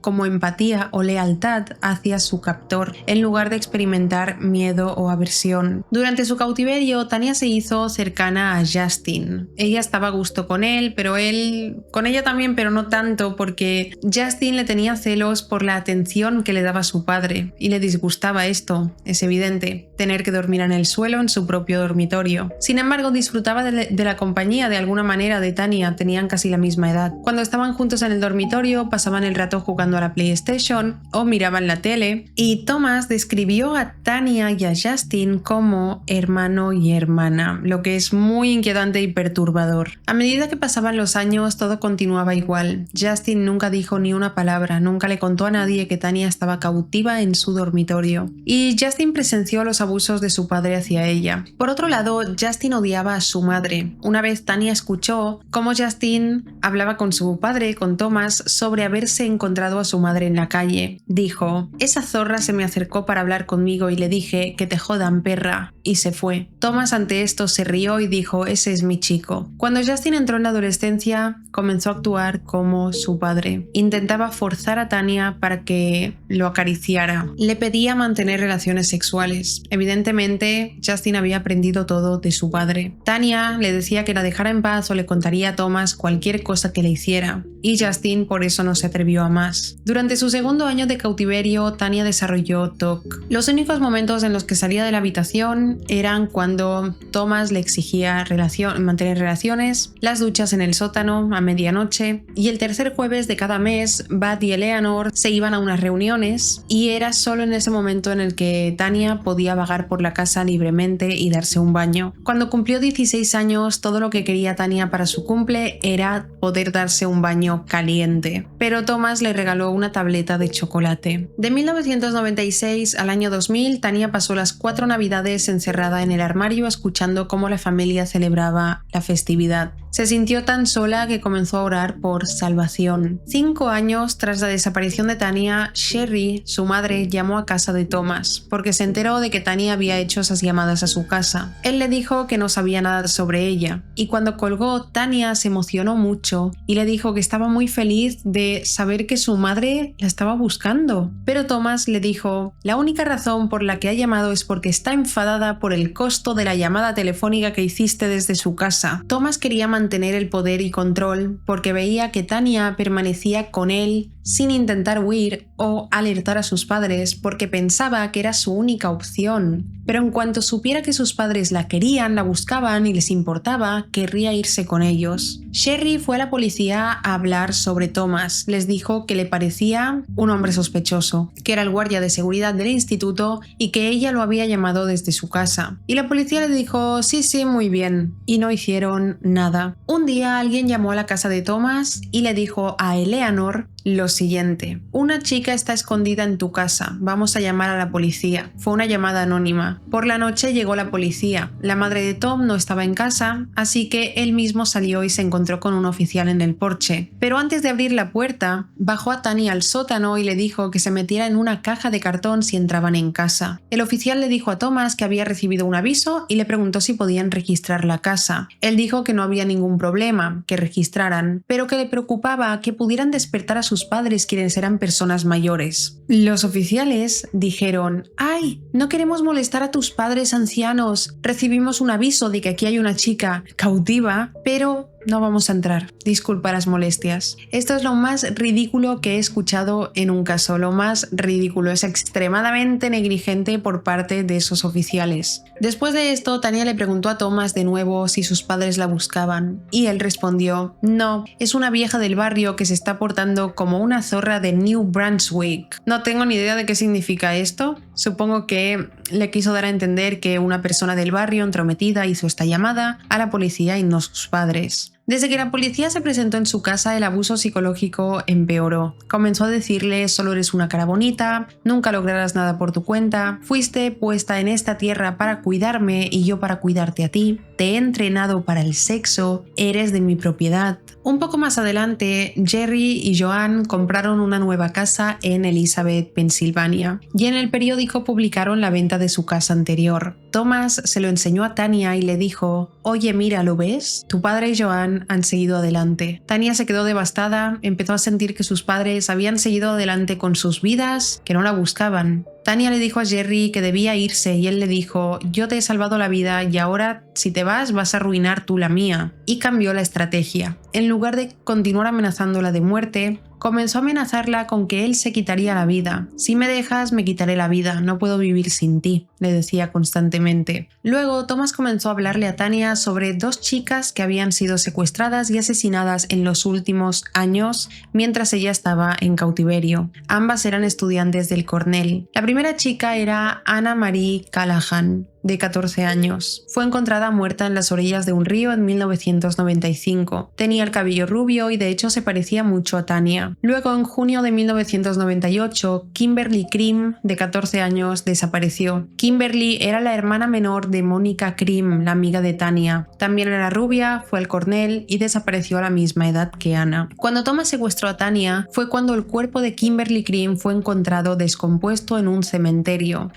como empatía o lealtad hacia su captor, en lugar de experimentar miedo o aversión. Durante su cautiverio, Tanya se hizo cercana a Justin. Ella estaba a gusto con él, pero él con ella también, pero no tanto, porque Justin le tenía celos por la atención que le daba su padre y le disgustaba esto, es evidente. tener que dormir en el suelo en su propio dormitorio. Sin embargo, disfrutaba de la compañía de alguna manera de Tanya, tenían casi la misma edad. Cuando estaban juntos en el dormitorio, pasaban el rato jugando a la PlayStation o miraban la tele, y Thomas describió a Tanya y a Justin como hermano y hermana, lo que es muy inquietante y perturbador. A medida que pasaban los años, todo continuaba igual. Justin nunca dijo ni una palabra, nunca le contó a nadie que Tanya estaba cautiva en su dormitorio. Y Justin presenció los abusos de su padre hacia ella. Por otro lado, Justin odiaba a su madre. Una vez Tanya escuchó cómo Justin hablaba con su padre, con Thomas, sobre haberse encontrado a su madre en la calle. Dijo: «Esa zorra se me acercó para hablar conmigo y le dije que te jodan, perra», y se fue. Thomas ante esto se rió y dijo: «Ese es mi chico». Cuando Justin entró en la adolescencia, comenzó a actuar como su padre. Intentaba forzar a Tanya para que lo acariciara. Le pedía mantener relaciones sexuales. Evidentemente, Justin había aprendido todo de su padre. Tanya le decía que la dejara en paz o le contaría a Thomas cualquier cosa que le hiciera, y Justin por eso no se atrevió a más. Durante su segundo año de cautiverio, Tanya desarrolló TOC. Los únicos momentos en los que salía de la habitación eran cuando Thomas le exigía mantener relaciones, las duchas en el sótano a medianoche, y el tercer jueves de cada mes, Bud y Eleanor se iban a unas reuniones, y era solo en ese momento en el que Tanya podía vagar por la casa libremente y darse un baño. Cuando cumplió 16 años, todo lo que quería Tanya para su cumple era poder darse un baño caliente, pero Thomas le regaló una tableta de chocolate. De 1996 al año 2000, Tanya pasó las 4 navidades encerrada en el armario escuchando cómo la familia celebraba la festividad. Se sintió tan sola que comenzó a orar por salvación. 5 años tras la desaparición de Tanya, Sherry, su madre, llamó a casa de Thomas porque se enteró de que Tanya había hecho esas llamadas a su casa. Él le dijo que no sabía nada sobre ella, y cuando colgó, Tanya se emocionó mucho y le dijo que estaba muy feliz de saber que su madre la estaba buscando. Pero Thomas le dijo: «La única razón por la que ha llamado es porque está enfadada por el costo de la llamada telefónica que hiciste desde su casa». Thomas quería mantener el poder y control porque veía que Tanya permanecía con él sin intentar huir o alertar a sus padres, porque pensaba que era su única opción. Pero en cuanto supiera que sus padres la querían, la buscaban y les importaba, querría irse con ellos. Sherry fue a la policía a hablar sobre Thomas. Les dijo que le parecía un hombre sospechoso, que era el guardia de seguridad del instituto y que ella lo había llamado desde su casa. Y la policía le dijo: «Sí, muy bien», y no hicieron nada. Un día alguien llamó a la casa de Thomas y le dijo a Eleanor lo siguiente: «Una chica está escondida en tu casa, vamos a llamar a la policía». Fue una llamada anónima. Por la noche llegó la policía. La madre de Tom no estaba en casa, así que él mismo salió y se encontró con un oficial en el porche. Pero antes de abrir la puerta, bajó a Tanya al sótano y le dijo que se metiera en una caja de cartón si entraban en casa. El oficial le dijo a Thomas que había recibido un aviso y le preguntó si podían registrar la casa. Él dijo que no había ningún problema, que registraran, pero que le preocupaba que pudieran despertar a sus padres, quienes eran personas mayores. Los oficiales dijeron: «¡Ay! No queremos molestar a tus padres ancianos. Recibimos un aviso de que aquí hay una chica cautiva, pero no vamos a entrar. Disculpa las molestias». Esto es lo más ridículo que he escuchado en un caso. Lo más ridículo. Es extremadamente negligente por parte de esos oficiales. Después de esto, Tanya le preguntó a Thomas de nuevo si sus padres la buscaban, y él respondió: «No, es una vieja del barrio que se está portando como una zorra de New Brunswick». No tengo ni idea de qué significa esto. Supongo que le quiso dar a entender que una persona del barrio entrometida hizo esta llamada a la policía y no sus padres. Desde que la policía se presentó en su casa, el abuso psicológico empeoró. Comenzó a decirle: «Solo eres una cara bonita, nunca lograrás nada por tu cuenta, fuiste puesta en esta tierra para cuidarme y yo para cuidarte a ti, te he entrenado para el sexo, eres de mi propiedad». Un poco más adelante, Jerry y Joan compraron una nueva casa en Elizabeth, Pensilvania, y en el periódico publicaron la venta de su casa anterior. Thomas se lo enseñó a Tanya y le dijo: «Oye, mira, ¿lo ves? Tu padre y Joan han seguido adelante». Tanya se quedó devastada, empezó a sentir que sus padres habían seguido adelante con sus vidas, que no la buscaban. Tanya le dijo a Jerry que debía irse y él le dijo: «Yo te he salvado la vida y ahora, si te vas a arruinar tú la mía». Y cambió la estrategia. En lugar de continuar amenazándola de muerte, Comenzó a amenazarla con que él se quitaría la vida. Si me dejas, me quitaré la vida, no puedo vivir sin ti, le decía constantemente. Luego, Thomas comenzó a hablarle a Tanya sobre dos chicas que habían sido secuestradas y asesinadas en los últimos años mientras ella estaba en cautiverio. Ambas eran estudiantes del Cornell. La primera chica era Anna Marie Callahan, de 14 años. Fue encontrada muerta en las orillas de un río en 1995. Tenía el cabello rubio y de hecho se parecía mucho a Tanya. Luego, en junio de 1998, Kimberly Cream, de 14 años, desapareció. Kimberly era la hermana menor de Monica Cream, la amiga de Tanya. También era rubia, fue al Cornell y desapareció a la misma edad que Anna. Cuando Thomas secuestró a Tanya, fue cuando el cuerpo de Kimberly Cream fue encontrado descompuesto en un cementerio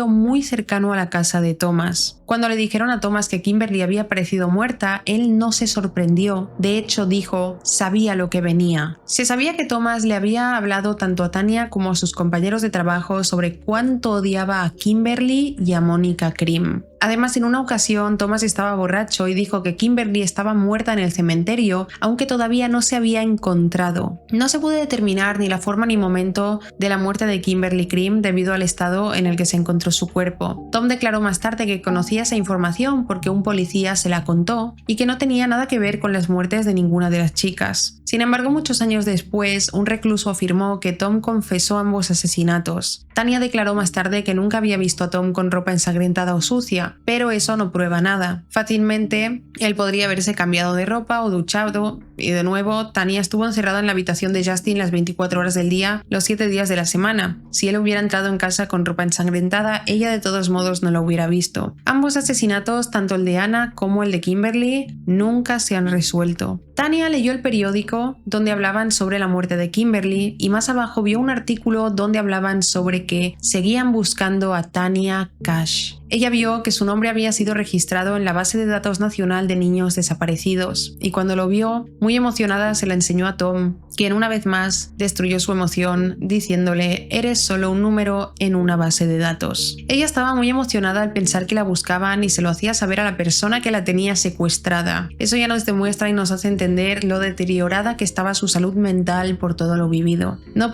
muy cercano a la casa de Thomas. Cuando le dijeron a Thomas que Kimberly había aparecido muerta, él no se sorprendió. De hecho, dijo, sabía lo que venía. Se sabía que Thomas le había hablado tanto a Tanya como a sus compañeros de trabajo sobre cuánto odiaba a Kimberly y a Monica Cream. Además, en una ocasión, Thomas estaba borracho y dijo que Kimberly estaba muerta en el cementerio, aunque todavía no se había encontrado. No se pudo determinar ni la forma ni momento de la muerte de Kimberly Cream debido al estado en el que se encontró su cuerpo. Tom declaró más tarde que conocía esa información porque un policía se la contó y que no tenía nada que ver con las muertes de ninguna de las chicas. Sin embargo, muchos años después, un recluso afirmó que Tom confesó ambos asesinatos. Tanya declaró más tarde que nunca había visto a Tom con ropa ensangrentada o sucia, pero eso no prueba nada. Fácilmente, él podría haberse cambiado de ropa o duchado, y de nuevo, Tanya estuvo encerrada en la habitación de Justin las 24 horas del día, los 7 días de la semana. Si él hubiera entrado en casa con ropa ensangrentada, ella de todos modos no lo hubiera visto. Ambos asesinatos, tanto el de Anna como el de Kimberly, nunca se han resuelto. Tanya leyó el periódico donde hablaban sobre la muerte de Kimberly y más abajo vio un artículo donde hablaban sobre que seguían buscando a Tanya Cash. Ella vio que su nombre había sido registrado en la base de datos nacional de niños desaparecidos y cuando lo vio, muy emocionada se la enseñó a Tom, quien una vez más destruyó su emoción diciéndole «Eres solo un número en una base de datos». Ella estaba muy emocionada al pensar que la buscaban y se lo hacía saber a la persona que la tenía secuestrada. Eso ya nos demuestra y nos hace entender lo deteriorada que estaba su salud mental por todo lo vivido. No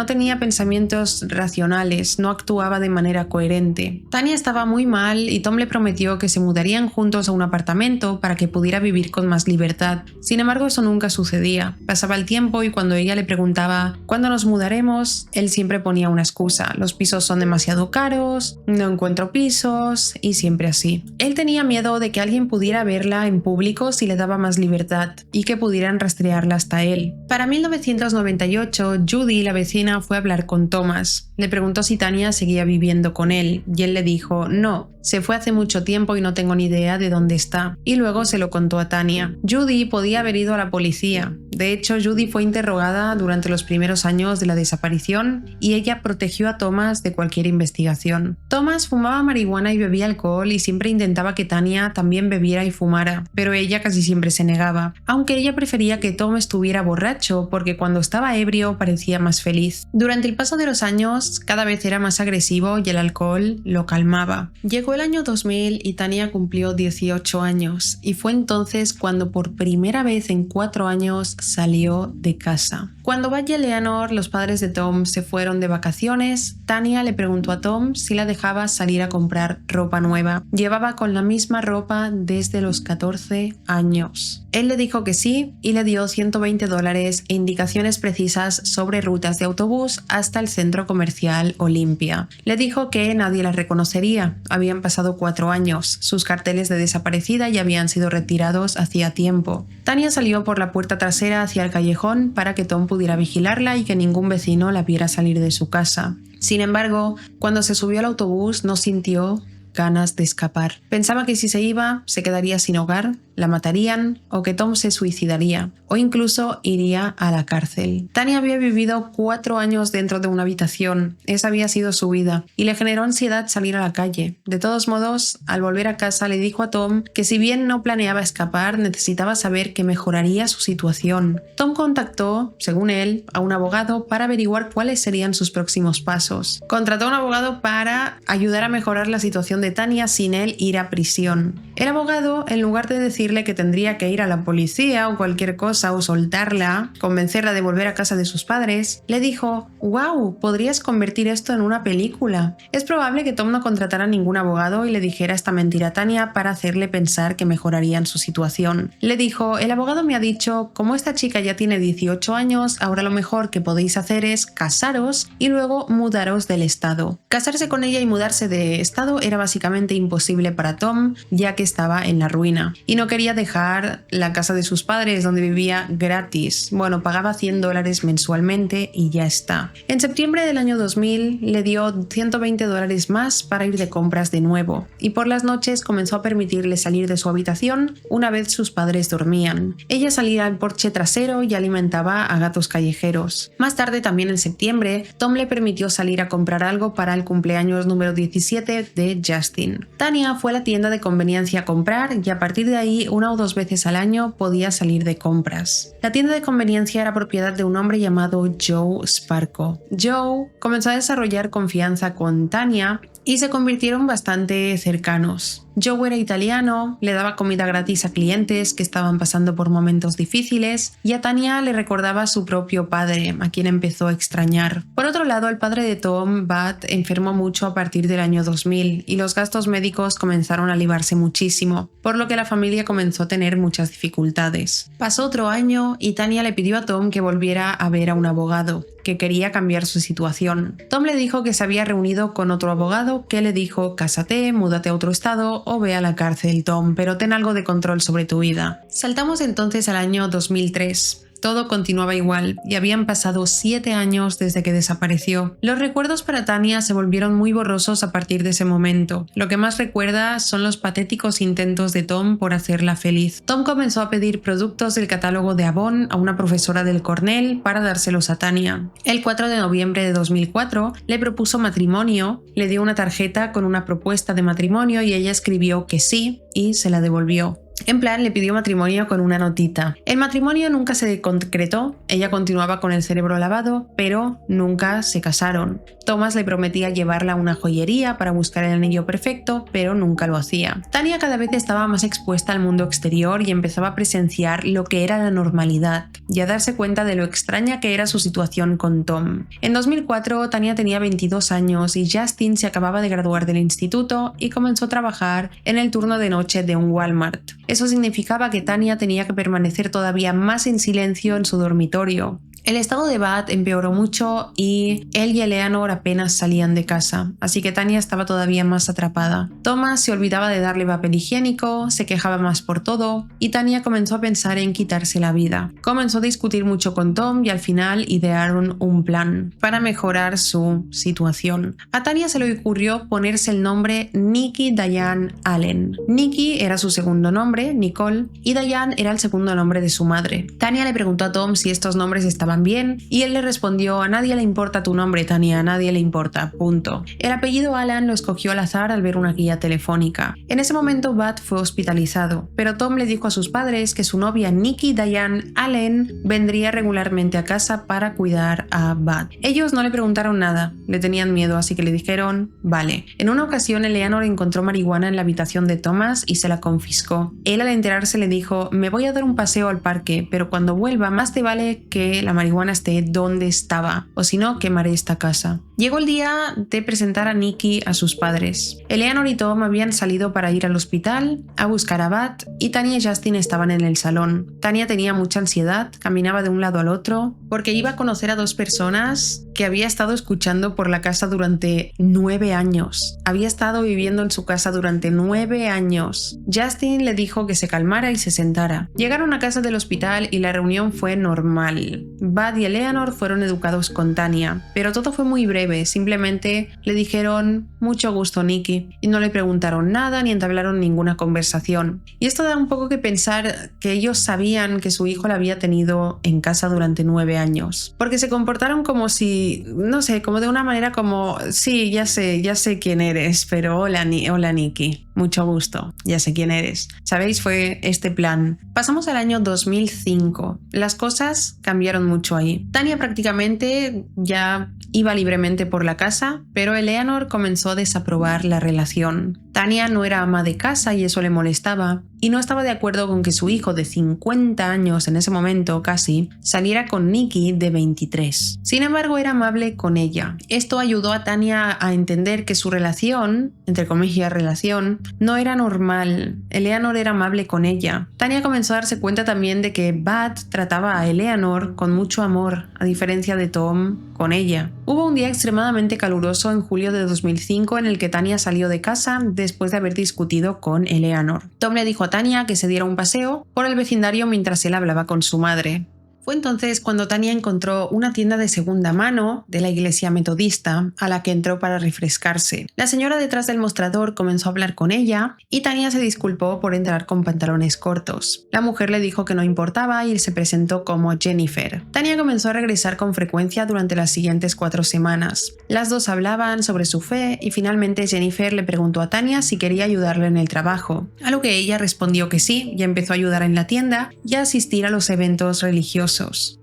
tenía pensamientos racionales, no actuaba de manera coherente. Tanya estaba muy mal y Tom le prometió que se mudarían juntos a un apartamento para que pudiera vivir con más libertad. Sin embargo, eso nunca sucedía. Pasaba el tiempo y cuando ella le preguntaba ¿cuándo nos mudaremos?, él siempre ponía una excusa. Los pisos son demasiado caros, no encuentro pisos y siempre así. Él tenía miedo de que alguien pudiera verla en público si le daba más libertad y que pudieran rastrearla hasta él. Para 1998, Judy, la vecina, fue a hablar con Thomas. Le preguntó si Tanya seguía viviendo con él y él le dijo no, se fue hace mucho tiempo y no tengo ni idea de dónde está. Y luego se lo contó a Tanya. Judy podía haber ido a la policía. De hecho, Judy fue interrogada durante los primeros años de la desaparición y ella protegió a Thomas de cualquier investigación. Thomas fumaba marihuana y bebía alcohol y siempre intentaba que Tanya también bebiera y fumara, pero ella casi siempre se negaba, aunque ella prefería que Tom estuviera borracho porque cuando estaba ebrio parecía más feliz. Durante el paso de los años, cada vez era más agresivo y el alcohol lo calmaba. Llegó el año 2000 y Tanya cumplió 18 años y fue entonces cuando por primera vez en 4 años salió de casa. Cuando Bud y Eleanor, los padres de Tom, se fueron de vacaciones, Tanya le preguntó a Tom si la dejaba salir a comprar ropa nueva. Llevaba con la misma ropa desde los 14 años. Él le dijo que sí y le dio $120 e indicaciones precisas sobre rutas de autobús hasta el centro comercial Olympia. Le dijo que nadie la reconocería. Habían pasado 4 años. Sus carteles de desaparecida ya habían sido retirados hacía tiempo. Tanya salió por la puerta trasera hacia el callejón para que Tom pudiera vigilarla y que ningún vecino la viera salir de su casa. Sin embargo, cuando se subió al autobús no sintió ganas de escapar. Pensaba que si se iba, se quedaría sin hogar, la matarían o que Tom se suicidaría o incluso iría a la cárcel. Tanya había vivido 4 años dentro de una habitación, esa había sido su vida y le generó ansiedad salir a la calle. De todos modos, al volver a casa le dijo a Tom que si bien no planeaba escapar, necesitaba saber que mejoraría su situación. Tom contactó, según él, a un abogado para averiguar cuáles serían sus próximos pasos. Contrató a un abogado para ayudar a mejorar la situación de Tanya sin él ir a prisión. El abogado, en lugar de decir decirle que tendría que ir a la policía o cualquier cosa o soltarla, convencerla de volver a casa de sus padres, le dijo: «¡Wow! Podrías convertir esto en una película». Es probable que Tom no contratara ningún abogado y le dijera esta mentira a Tanya para hacerle pensar que mejorarían su situación. Le dijo: «El abogado me ha dicho, como esta chica ya tiene 18 años, ahora lo mejor que podéis hacer es casaros y luego mudaros del estado». Casarse con ella y mudarse de estado era básicamente imposible para Tom, ya que estaba en la ruina y no quería dejar la casa de sus padres donde vivía gratis. Bueno, pagaba $100 mensualmente y ya está. En septiembre del año 2000 le dio $120 más para ir de compras de nuevo y por las noches comenzó a permitirle salir de su habitación una vez sus padres dormían. Ella salía al porche trasero y alimentaba a gatos callejeros. Más tarde, también en septiembre, Tom le permitió salir a comprar algo para el cumpleaños número 17 de Justin. Tanya fue a la tienda de conveniencia a comprar y a partir de ahí 1 o 2 veces al año podía salir de compras. La tienda de conveniencia era propiedad de un hombre llamado Joe Sparco. Joe comenzó a desarrollar confianza con Tanya y se convirtieron bastante cercanos. Joe era italiano, le daba comida gratis a clientes que estaban pasando por momentos difíciles y a Tanya le recordaba a su propio padre, a quien empezó a extrañar. Por otro lado, el padre de Tom, Bud, enfermó mucho a partir del año 2000 y los gastos médicos comenzaron a elevarse muchísimo, por lo que la familia comenzó a tener muchas dificultades. Pasó otro año y Tanya le pidió a Tom que volviera a ver a un abogado, que quería cambiar su situación. Tom le dijo que se había reunido con otro abogado que le dijo: «Cásate, múdate a otro estado o ve a la cárcel, Tom, pero ten algo de control sobre tu vida». Saltamos entonces al año 2003. Todo continuaba igual y habían pasado 7 años desde que desapareció. Los recuerdos para Tanya se volvieron muy borrosos a partir de ese momento. Lo que más recuerda son los patéticos intentos de Tom por hacerla feliz. Tom comenzó a pedir productos del catálogo de Avon a una profesora del Cornell para dárselos a Tanya. El 4 de noviembre de 2004 le propuso matrimonio, le dio una tarjeta con una propuesta de matrimonio y ella escribió que sí y se la devolvió. En plan, le pidió matrimonio con una notita. El matrimonio nunca se concretó, ella continuaba con el cerebro lavado, pero nunca se casaron. Thomas le prometía llevarla a una joyería para buscar el anillo perfecto, pero nunca lo hacía. Tanya cada vez estaba más expuesta al mundo exterior y empezaba a presenciar lo que era la normalidad y a darse cuenta de lo extraña que era su situación con Tom. En 2004, Tanya tenía 22 años y Justin se acababa de graduar del instituto y comenzó a trabajar en el turno de noche de un Walmart. Eso significaba que Tanya tenía que permanecer todavía más en silencio en su dormitorio. El estado de Bud empeoró mucho y él y Eleanor apenas salían de casa, así que Tanya estaba todavía más atrapada. Thomas se olvidaba de darle papel higiénico, se quejaba más por todo y Tanya comenzó a pensar en quitarse la vida. Comenzó a discutir mucho con Tom y al final idearon un plan para mejorar su situación. A Tanya se le ocurrió ponerse el nombre Nikki Diane Allen. Nikki era su segundo nombre, Nicole, y Diane era el segundo nombre de su madre. Tanya le preguntó a Tom si estos nombres estaban bien y él le respondió: «A nadie le importa tu nombre, Tanya, a nadie le importa, punto». El apellido Allen lo escogió al azar al ver una guía telefónica. En ese momento Bud fue hospitalizado, pero Tom le dijo a sus padres que su novia Nikki Diane Allen vendría regularmente a casa para cuidar a Bud. Ellos no le preguntaron nada, le tenían miedo, así que le dijeron vale. En una ocasión Eleanor encontró marihuana en la habitación de Thomas y se la confiscó. Él, al enterarse, le dijo: «Me voy a dar un paseo al parque, pero cuando vuelva más te vale que la marihuana esté donde estaba, o si no, quemaré esta casa». Llegó el día de presentar a Nikki a sus padres. Eleanor y Tom habían salido para ir al hospital a buscar a Bud y Tanya y Justin estaban en el salón. Tanya tenía mucha ansiedad, caminaba de un lado al otro porque iba a conocer a 2 personas que había estado escuchando por la casa durante 9 años. Había estado viviendo en su casa durante 9 años. Justin le dijo que se calmara y se sentara. Llegaron a casa del hospital y la reunión fue normal. Bud y Eleanor fueron educados con Tanya, pero todo fue muy breve. Simplemente le dijeron: «Mucho gusto, Nikki», y no le preguntaron nada ni entablaron ninguna conversación. Y esto da un poco que pensar que ellos sabían que su hijo la había tenido en casa durante 9 años, porque se comportaron como si, no sé, como de una manera como: «Sí, ya sé quién eres, pero hola Nikki, mucho gusto, ya sé quién eres». ¿Sabéis? Fue este plan. Pasamos al año 2005. Las cosas cambiaron mucho ahí. Tanya prácticamente ya iba libremente por la casa, pero Eleanor comenzó a desaprobar la relación. Tania no era ama de casa y eso le molestaba, y no estaba de acuerdo con que su hijo de 50 años en ese momento casi saliera con Nikki de 23. Sin embargo, era amable con ella. Esto ayudó a Tania a entender que su relación, entre comillas relación, no era normal. Eleanor era amable con ella. Tania comenzó a darse cuenta también de que Bud trataba a Eleanor con mucho amor, a diferencia de Tom con ella. Hubo un día extremadamente caluroso en julio de 2005 en el que Tania salió de casa después de haber discutido con Eleanor. Tom le dijo a Tania que se diera un paseo por el vecindario mientras él hablaba con su madre. Fue entonces cuando Tania encontró una tienda de segunda mano de la iglesia metodista a la que entró para refrescarse. La señora detrás del mostrador comenzó a hablar con ella y Tania se disculpó por entrar con pantalones cortos. La mujer le dijo que no importaba y se presentó como Jennifer. Tania comenzó a regresar con frecuencia durante las siguientes 4 semanas. Las dos hablaban sobre su fe y finalmente Jennifer le preguntó a Tania si quería ayudarle en el trabajo, a lo que ella respondió que sí y empezó a ayudar en la tienda y a asistir a los eventos religiosos.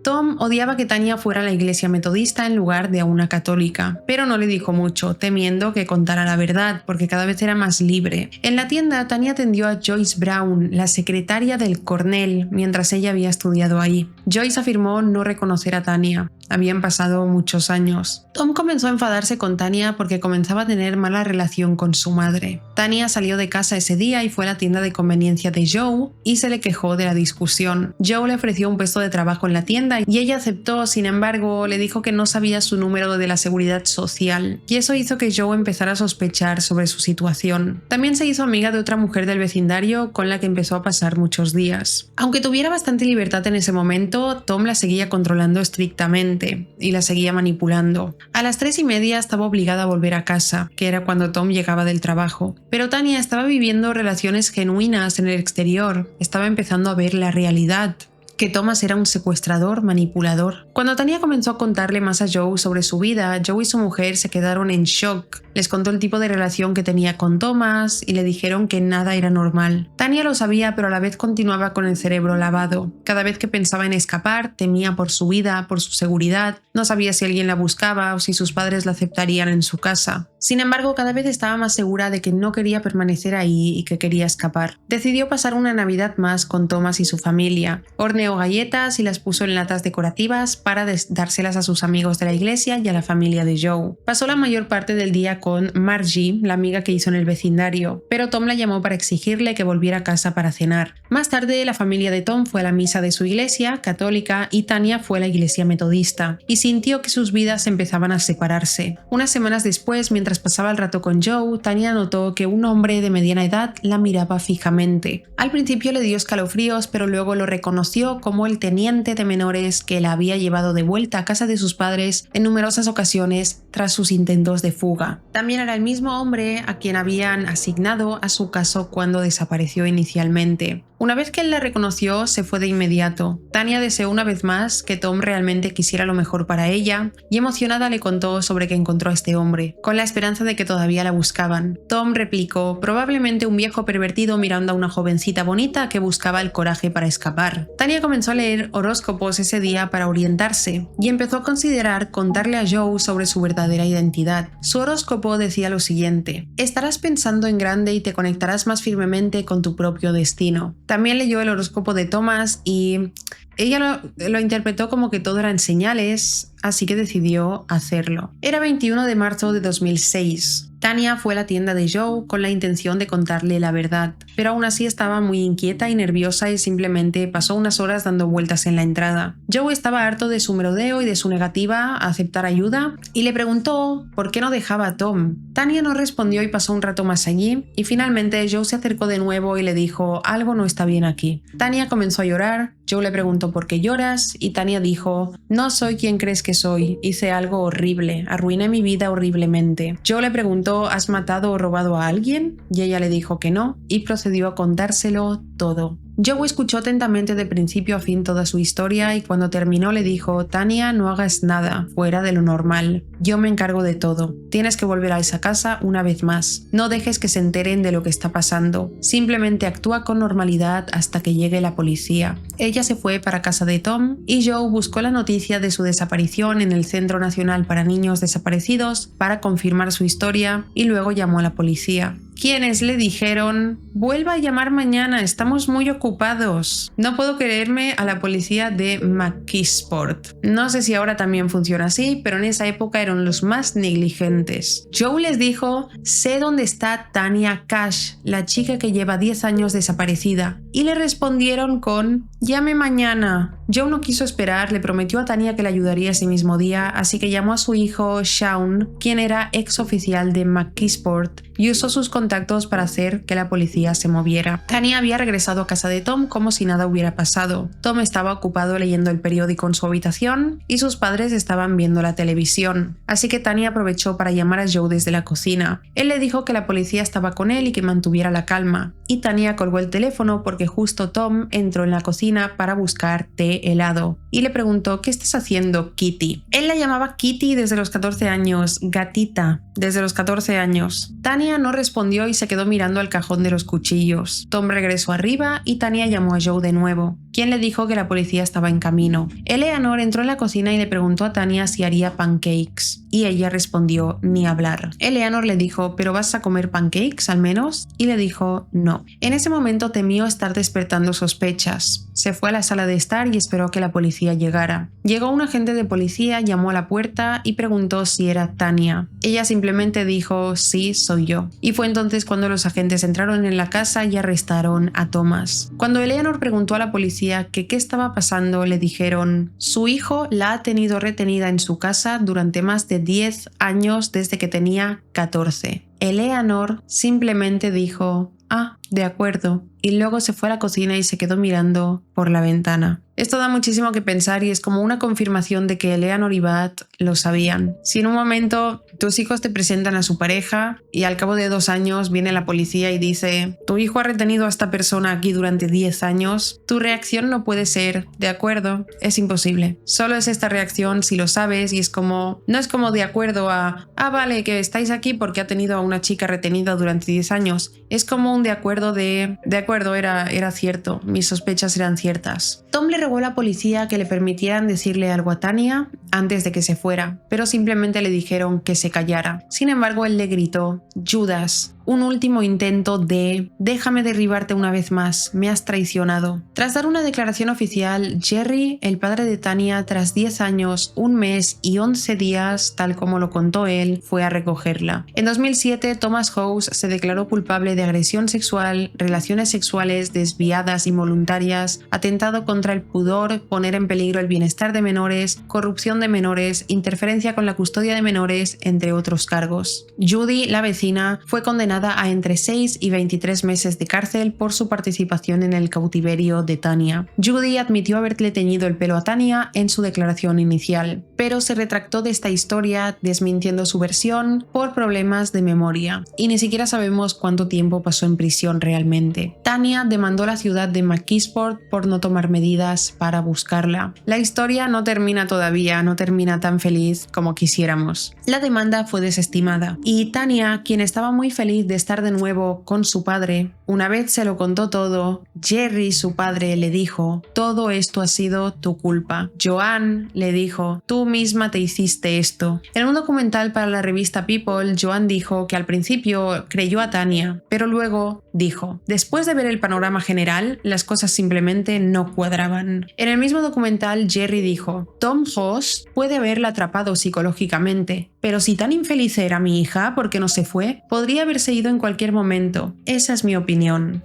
Tom odiaba que Tania fuera a la iglesia metodista en lugar de a una católica, pero no le dijo mucho, temiendo que contara la verdad, porque cada vez era más libre. En la tienda, Tania atendió a Joyce Brown, la secretaria del Cornell, mientras ella había estudiado ahí. Joyce afirmó no reconocer a Tania. Habían pasado muchos años. Tom comenzó a enfadarse con Tania porque comenzaba a tener mala relación con su madre. Tania salió de casa ese día y fue a la tienda de conveniencia de Joe y se le quejó de la discusión. Joe le ofreció un puesto de trabajo en la tienda y ella aceptó, sin embargo, le dijo que no sabía su número de la seguridad social y eso hizo que Joe empezara a sospechar sobre su situación. También se hizo amiga de otra mujer del vecindario con la que empezó a pasar muchos días. Aunque tuviera bastante libertad en ese momento, Tom la seguía controlando estrictamente y la seguía manipulando. A las 3:30 estaba obligada a volver a casa, que era cuando Tom llegaba del trabajo. Pero Tania estaba viviendo relaciones genuinas en el exterior, estaba empezando a ver la realidad, que Thomas era un secuestrador, manipulador. Cuando Tania comenzó a contarle más a Joe sobre su vida, Joe y su mujer se quedaron en shock. Les contó el tipo de relación que tenía con Thomas y le dijeron que nada era normal. Tania lo sabía, pero a la vez continuaba con el cerebro lavado. Cada vez que pensaba en escapar, temía por su vida, por su seguridad. No sabía si alguien la buscaba o si sus padres la aceptarían en su casa. Sin embargo, cada vez estaba más segura de que no quería permanecer ahí y que quería escapar. Decidió pasar una Navidad más con Thomas y su familia. Horneó galletas y las puso en latas decorativas para dárselas a sus amigos de la iglesia y a la familia de Joe. Pasó la mayor parte del día con Margie, la amiga que hizo en el vecindario, pero Tom la llamó para exigirle que volviera a casa para cenar. Más tarde, la familia de Tom fue a la misa de su iglesia, católica, y Tania fue a la iglesia metodista, y sintió que sus vidas empezaban a separarse. Unas semanas después, mientras pasaba el rato con Joe, Tania notó que un hombre de mediana edad la miraba fijamente. Al principio le dio escalofríos, pero luego lo reconoció como el teniente de menores que la había llevado de vuelta a casa de sus padres en numerosas ocasiones tras sus intentos de fuga. También era el mismo hombre a quien habían asignado a su caso cuando desapareció inicialmente. Una vez que él la reconoció, se fue de inmediato. Tania deseó una vez más que Tom realmente quisiera lo mejor para ella y emocionada le contó sobre que encontró a este hombre, con la esperanza de que todavía la buscaban. Tom replicó, probablemente un viejo pervertido mirando a una jovencita bonita que buscaba el coraje para escapar. Tania comenzó a leer horóscopos ese día para orientarse y empezó a considerar contarle a Joe sobre su verdadera identidad. Su horóscopo decía lo siguiente: estarás pensando en grande y te conectarás más firmemente con tu propio destino. También leyó el horóscopo de Thomas y ella lo interpretó como que todo eran señales, así que decidió hacerlo. Era 21 de marzo de 2006. Tania fue a la tienda de Joe con la intención de contarle la verdad, pero aún así estaba muy inquieta y nerviosa y simplemente pasó unas horas dando vueltas en la entrada. Joe estaba harto de su merodeo y de su negativa a aceptar ayuda y le preguntó por qué no dejaba a Tom. Tania no respondió y pasó un rato más allí y finalmente Joe se acercó de nuevo y le dijo: algo no está bien aquí. Tania comenzó a llorar. Joe le preguntó por qué lloras y Tania dijo: no soy quien crees que soy, hice algo horrible, arruiné mi vida horriblemente. Joe le preguntó: ¿has matado o robado a alguien? Y ella le dijo que no y procedió a contárselo todo. Joe escuchó atentamente de principio a fin toda su historia y cuando terminó le dijo: Tania, no hagas nada fuera de lo normal. Yo me encargo de todo. Tienes que volver a esa casa una vez más. No dejes que se enteren de lo que está pasando. Simplemente actúa con normalidad hasta que llegue la policía. Ella se fue para casa de Tom y Joe buscó la noticia de su desaparición en el Centro Nacional para Niños Desaparecidos para confirmar su historia y luego llamó a la policía. quienes le dijeron: vuelva a llamar mañana, estamos muy ocupados. No puedo creerme a la policía de McKeesport. No sé si ahora también funciona así, pero en esa época eran los más negligentes. Joe les dijo: sé dónde está Tanya Cash, la chica que lleva 10 años desaparecida. Y le respondieron con: llame mañana. Joe no quiso esperar, le prometió a Tanya que le ayudaría ese mismo día, así que llamó a su hijo Shaun, quien era ex oficial de McKeesport, y usó sus contactos para hacer que la policía se moviera. Tanya había regresado a casa de Tom como si nada hubiera pasado. Tom estaba ocupado leyendo el periódico en su habitación y sus padres estaban viendo la televisión, así que Tanya aprovechó para llamar a Joe desde la cocina. Él le dijo que la policía estaba con él y que mantuviera la calma, y Tanya colgó el teléfono porque justo Tom entró en la cocina para buscar té helado y le preguntó: ¿qué estás haciendo, Kitty? Él la llamaba Kitty desde los 14 años, gatita, desde los 14 años. Tanya no respondió y se quedó mirando al cajón de los cuchillos. Tom regresó arriba y Tanya llamó a Joe de nuevo, quien le dijo que la policía estaba en camino. Eleanor entró en la cocina y le preguntó a Tanya si haría pancakes, y ella respondió: ni hablar. Eleanor le dijo: ¿pero vas a comer pancakes al menos? Y le dijo: no. En ese momento temió estar despertando sospechas. Se fue a la sala de estar y esperó a que la policía llegara. Llegó un agente de policía, llamó a la puerta y preguntó si era Tanya. Ella simplemente dijo: sí, soy yo. Y fue entonces cuando los agentes entraron en la casa y arrestaron a Thomas. Cuando Eleanor preguntó a la policía que qué estaba pasando, le dijeron: su hijo la ha tenido retenida en su casa durante más de 10 años desde que tenía 14. Eleanor simplemente dijo: ah, de acuerdo, y luego se fue a la cocina y se quedó mirando por la ventana. Esto da muchísimo que pensar y es como una confirmación de que Eleanor y Bat lo sabían. Si en un momento tus hijos te presentan a su pareja y al cabo de 2 años viene la policía y dice: tu hijo ha retenido a esta persona aquí durante 10 años, tu reacción no puede ser: de acuerdo, es imposible. Solo es esta reacción si lo sabes, y es como, no es como de acuerdo a: ah, vale, que estáis aquí porque ha tenido a una chica retenida durante 10 años. Es como un de acuerdo de acuerdo, era cierto, mis sospechas eran ciertas. Tom le rogó a la policía que le permitieran decirle algo a Tanya antes de que se fuera, pero simplemente le dijeron que se callara. Sin embargo, él le gritó: Judas, un último intento de déjame derribarte una vez más, me has traicionado. Tras dar una declaración oficial, Jerry, el padre de Tanya, tras 10 años, 1 mes y 11 días, tal como lo contó él, fue a recogerla. En 2007, Thomas House se declaró culpable de agresión sexual, relaciones sexuales desviadas y voluntarias, atentado contra el pudor, poner en peligro el bienestar de menores, corrupción de menores, interferencia con la custodia de menores, entre otros cargos. Judy, la vecina, fue condenada a entre 6 y 23 meses de cárcel por su participación en el cautiverio de Tanya. Judy admitió haberle teñido el pelo a Tanya en su declaración inicial, pero se retractó de esta historia, desmintiendo su versión por problemas de memoria, y ni siquiera sabemos cuánto tiempo pasó en prisión realmente. Tanya demandó a la ciudad de McKeesport por no tomar medidas para buscarla. La historia no termina todavía, no termina tan feliz como quisiéramos. La demanda fue desestimada, y Tanya, quien estaba muy feliz de estar de nuevo con su padre, una vez se lo contó todo, Jerry, su padre, le dijo: todo esto ha sido tu culpa. Joan le dijo: tú misma te hiciste esto. En un documental para la revista People, Joan dijo que al principio creyó a Tanya, pero luego dijo: después de ver el panorama general, las cosas simplemente no cuadraban. En el mismo documental, Jerry dijo: Tom Hoss puede haberla atrapado psicológicamente, pero si tan infeliz era mi hija, ¿por qué no se fue? Podría haberse ido en cualquier momento. Esa es mi opinión.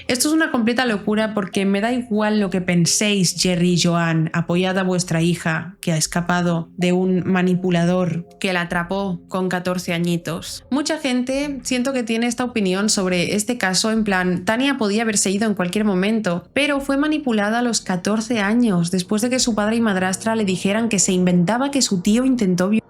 Esto es una completa locura porque me da igual lo que penséis, Jerry y Joan, apoyad a vuestra hija que ha escapado de un manipulador que la atrapó con 14 añitos. Mucha gente siento que tiene esta opinión sobre este caso en plan: Tanya podía haberse ido en cualquier momento, pero fue manipulada a los 14 años después de que su padre y madrastra le dijeran que se inventaba que su tío intentó violarla.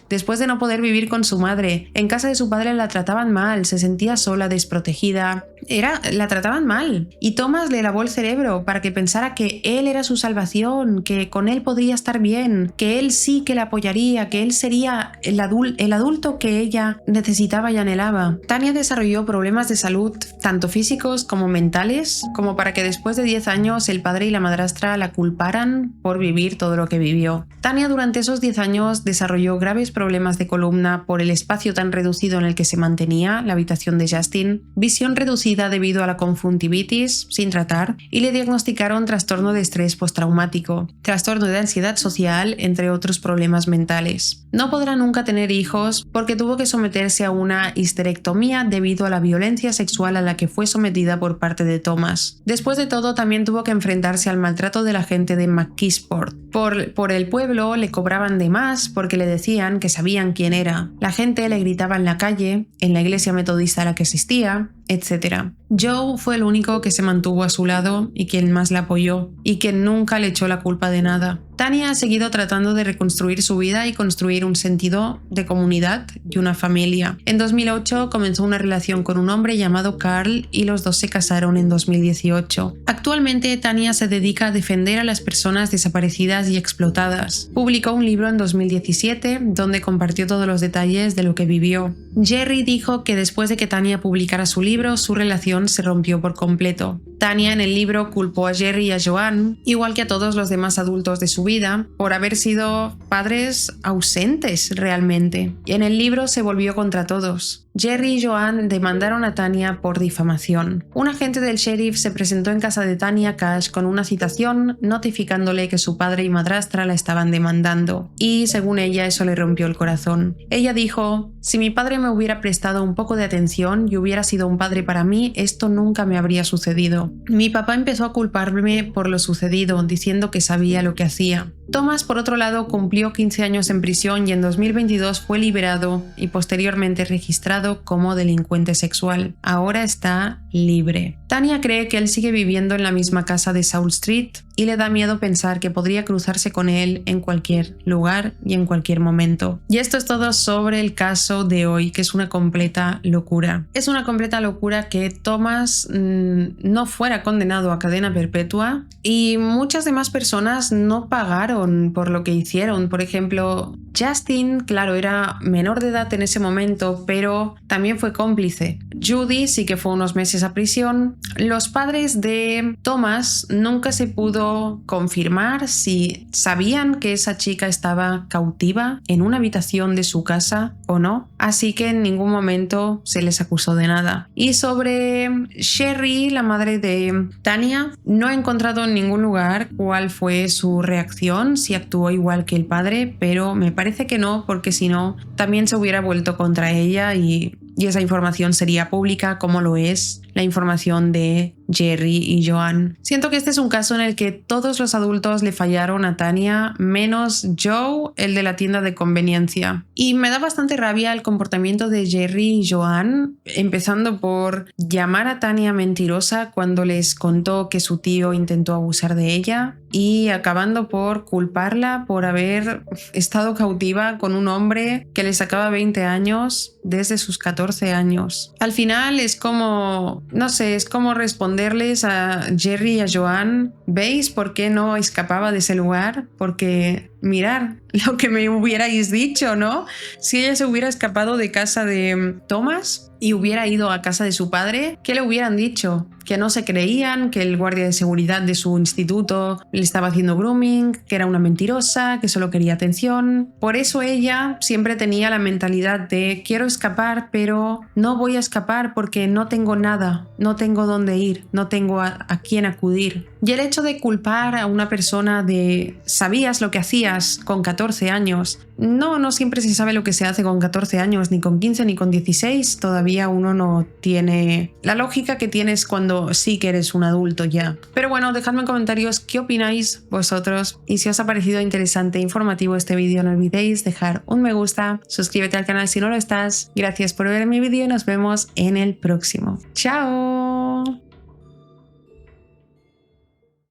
Después de no poder vivir con su madre, en casa de su padre la trataban mal, se sentía sola, desprotegida, la trataban mal. Y Thomas le lavó el cerebro para que pensara que él era su salvación, que con él podría estar bien, que él sí que la apoyaría, que él sería el adulto que ella necesitaba y anhelaba. Tanya desarrolló problemas de salud, tanto físicos como mentales, como para que después de 10 años el padre y la madrastra la culparan por vivir todo lo que vivió. Tanya durante esos 10 años desarrolló sufrió graves problemas de columna por el espacio tan reducido en el que se mantenía la habitación de Justin, visión reducida debido a la conjuntivitis sin tratar y le diagnosticaron trastorno de estrés postraumático, trastorno de ansiedad social, entre otros problemas mentales. No podrá nunca tener hijos porque tuvo que someterse a una histerectomía debido a la violencia sexual a la que fue sometida por parte de Thomas. Después de todo, también tuvo que enfrentarse al maltrato de la gente de McKeesport. Por el pueblo le cobraban de más porque le decían que sabían quién era. La gente le gritaba en la calle, en la iglesia metodista a la que asistía, etc. Joe fue el único que se mantuvo a su lado y quien más le apoyó, y quien nunca le echó la culpa de nada. Tanya ha seguido tratando de reconstruir su vida y construir un sentido de comunidad y una familia. En 2008 comenzó una relación con un hombre llamado Carl y los dos se casaron en 2018. Actualmente Tanya se dedica a defender a las personas desaparecidas y explotadas. Publicó un libro en 2017 donde compartió todos los detalles de lo que vivió. Jerry dijo que después de que Tanya publicara su libro, su relación se rompió por completo. Tanya en el libro culpó a Jerry y a Joanne, igual que a todos los demás adultos de su vida, por haber sido padres ausentes realmente. Y en el libro se volvió contra todos. Jerry y Joanne demandaron a Tanya por difamación. Un agente del sheriff se presentó en casa de Tanya Cash con una citación notificándole que su padre y madrastra la estaban demandando. Y según ella, eso le rompió el corazón. Ella dijo: "Si mi padre me hubiera prestado un poco de atención y hubiera sido un padre para mí, esto nunca me habría sucedido. Mi papá empezó a culparme por lo sucedido, diciendo que sabía lo que hacía". Thomas, por otro lado, cumplió 15 años en prisión y en 2022 fue liberado y posteriormente registrado como delincuente sexual. Ahora está libre. Tanya cree que él sigue viviendo en la misma casa de Saul Street y le da miedo pensar que podría cruzarse con él en cualquier lugar y en cualquier momento. Y esto es todo sobre el caso de hoy, que es una completa locura. Es una completa locura que Thomas no fuera condenado a cadena perpetua y muchas demás personas no pagaron por lo que hicieron. Por ejemplo, Justin, claro, era menor de edad en ese momento, pero también fue cómplice. Judy sí que fue unos meses a prisión. Los padres de Thomas nunca se pudo confirmar si sabían que esa chica estaba cautiva en una habitación de su casa o no, así que en ningún momento se les acusó de nada. Y sobre Sherry, la madre de Tanya, no he encontrado en ningún lugar cuál fue su reacción, si actuó igual que el padre, pero me parece que no, porque si no, también se hubiera vuelto contra ella y esa información sería pública, como lo es la información de Jerry y Joanne. Siento que este es un caso en el que todos los adultos le fallaron a Tanya, menos Joe, el de la tienda de conveniencia. Y me da bastante rabia el comportamiento de Jerry y Joanne, empezando por llamar a Tanya mentirosa cuando les contó que su tío intentó abusar de ella, y acabando por culparla por haber estado cautiva con un hombre que le sacaba 20 años desde sus 14 años. Al final es como, no sé, es como responderles a Jerry y a Joanne: ¿veis por qué no escapaba de ese lugar? Porque mirar lo que me hubierais dicho, ¿no? Si ella se hubiera escapado de casa de Thomas y hubiera ido a casa de su padre, ¿qué le hubieran dicho? Que no se creían, que el guardia de seguridad de su instituto le estaba haciendo grooming, que era una mentirosa, que solo quería atención. Por eso ella siempre tenía la mentalidad de: quiero escapar, pero no voy a escapar porque no tengo nada, no tengo dónde ir, no tengo a quién acudir. Y el hecho de culpar a una persona de sabías lo que hacías con 14 años, no siempre se sabe lo que se hace con 14 años, ni con 15 ni con 16, todavía uno no tiene la lógica que tienes cuando sí que eres un adulto ya. Pero bueno, dejadme en comentarios qué opináis vosotros, y si os ha parecido interesante e informativo este vídeo, no olvidéis dejar un me gusta, suscríbete al canal si no lo estás. Gracias por ver mi vídeo y nos vemos en el próximo. ¡Chao!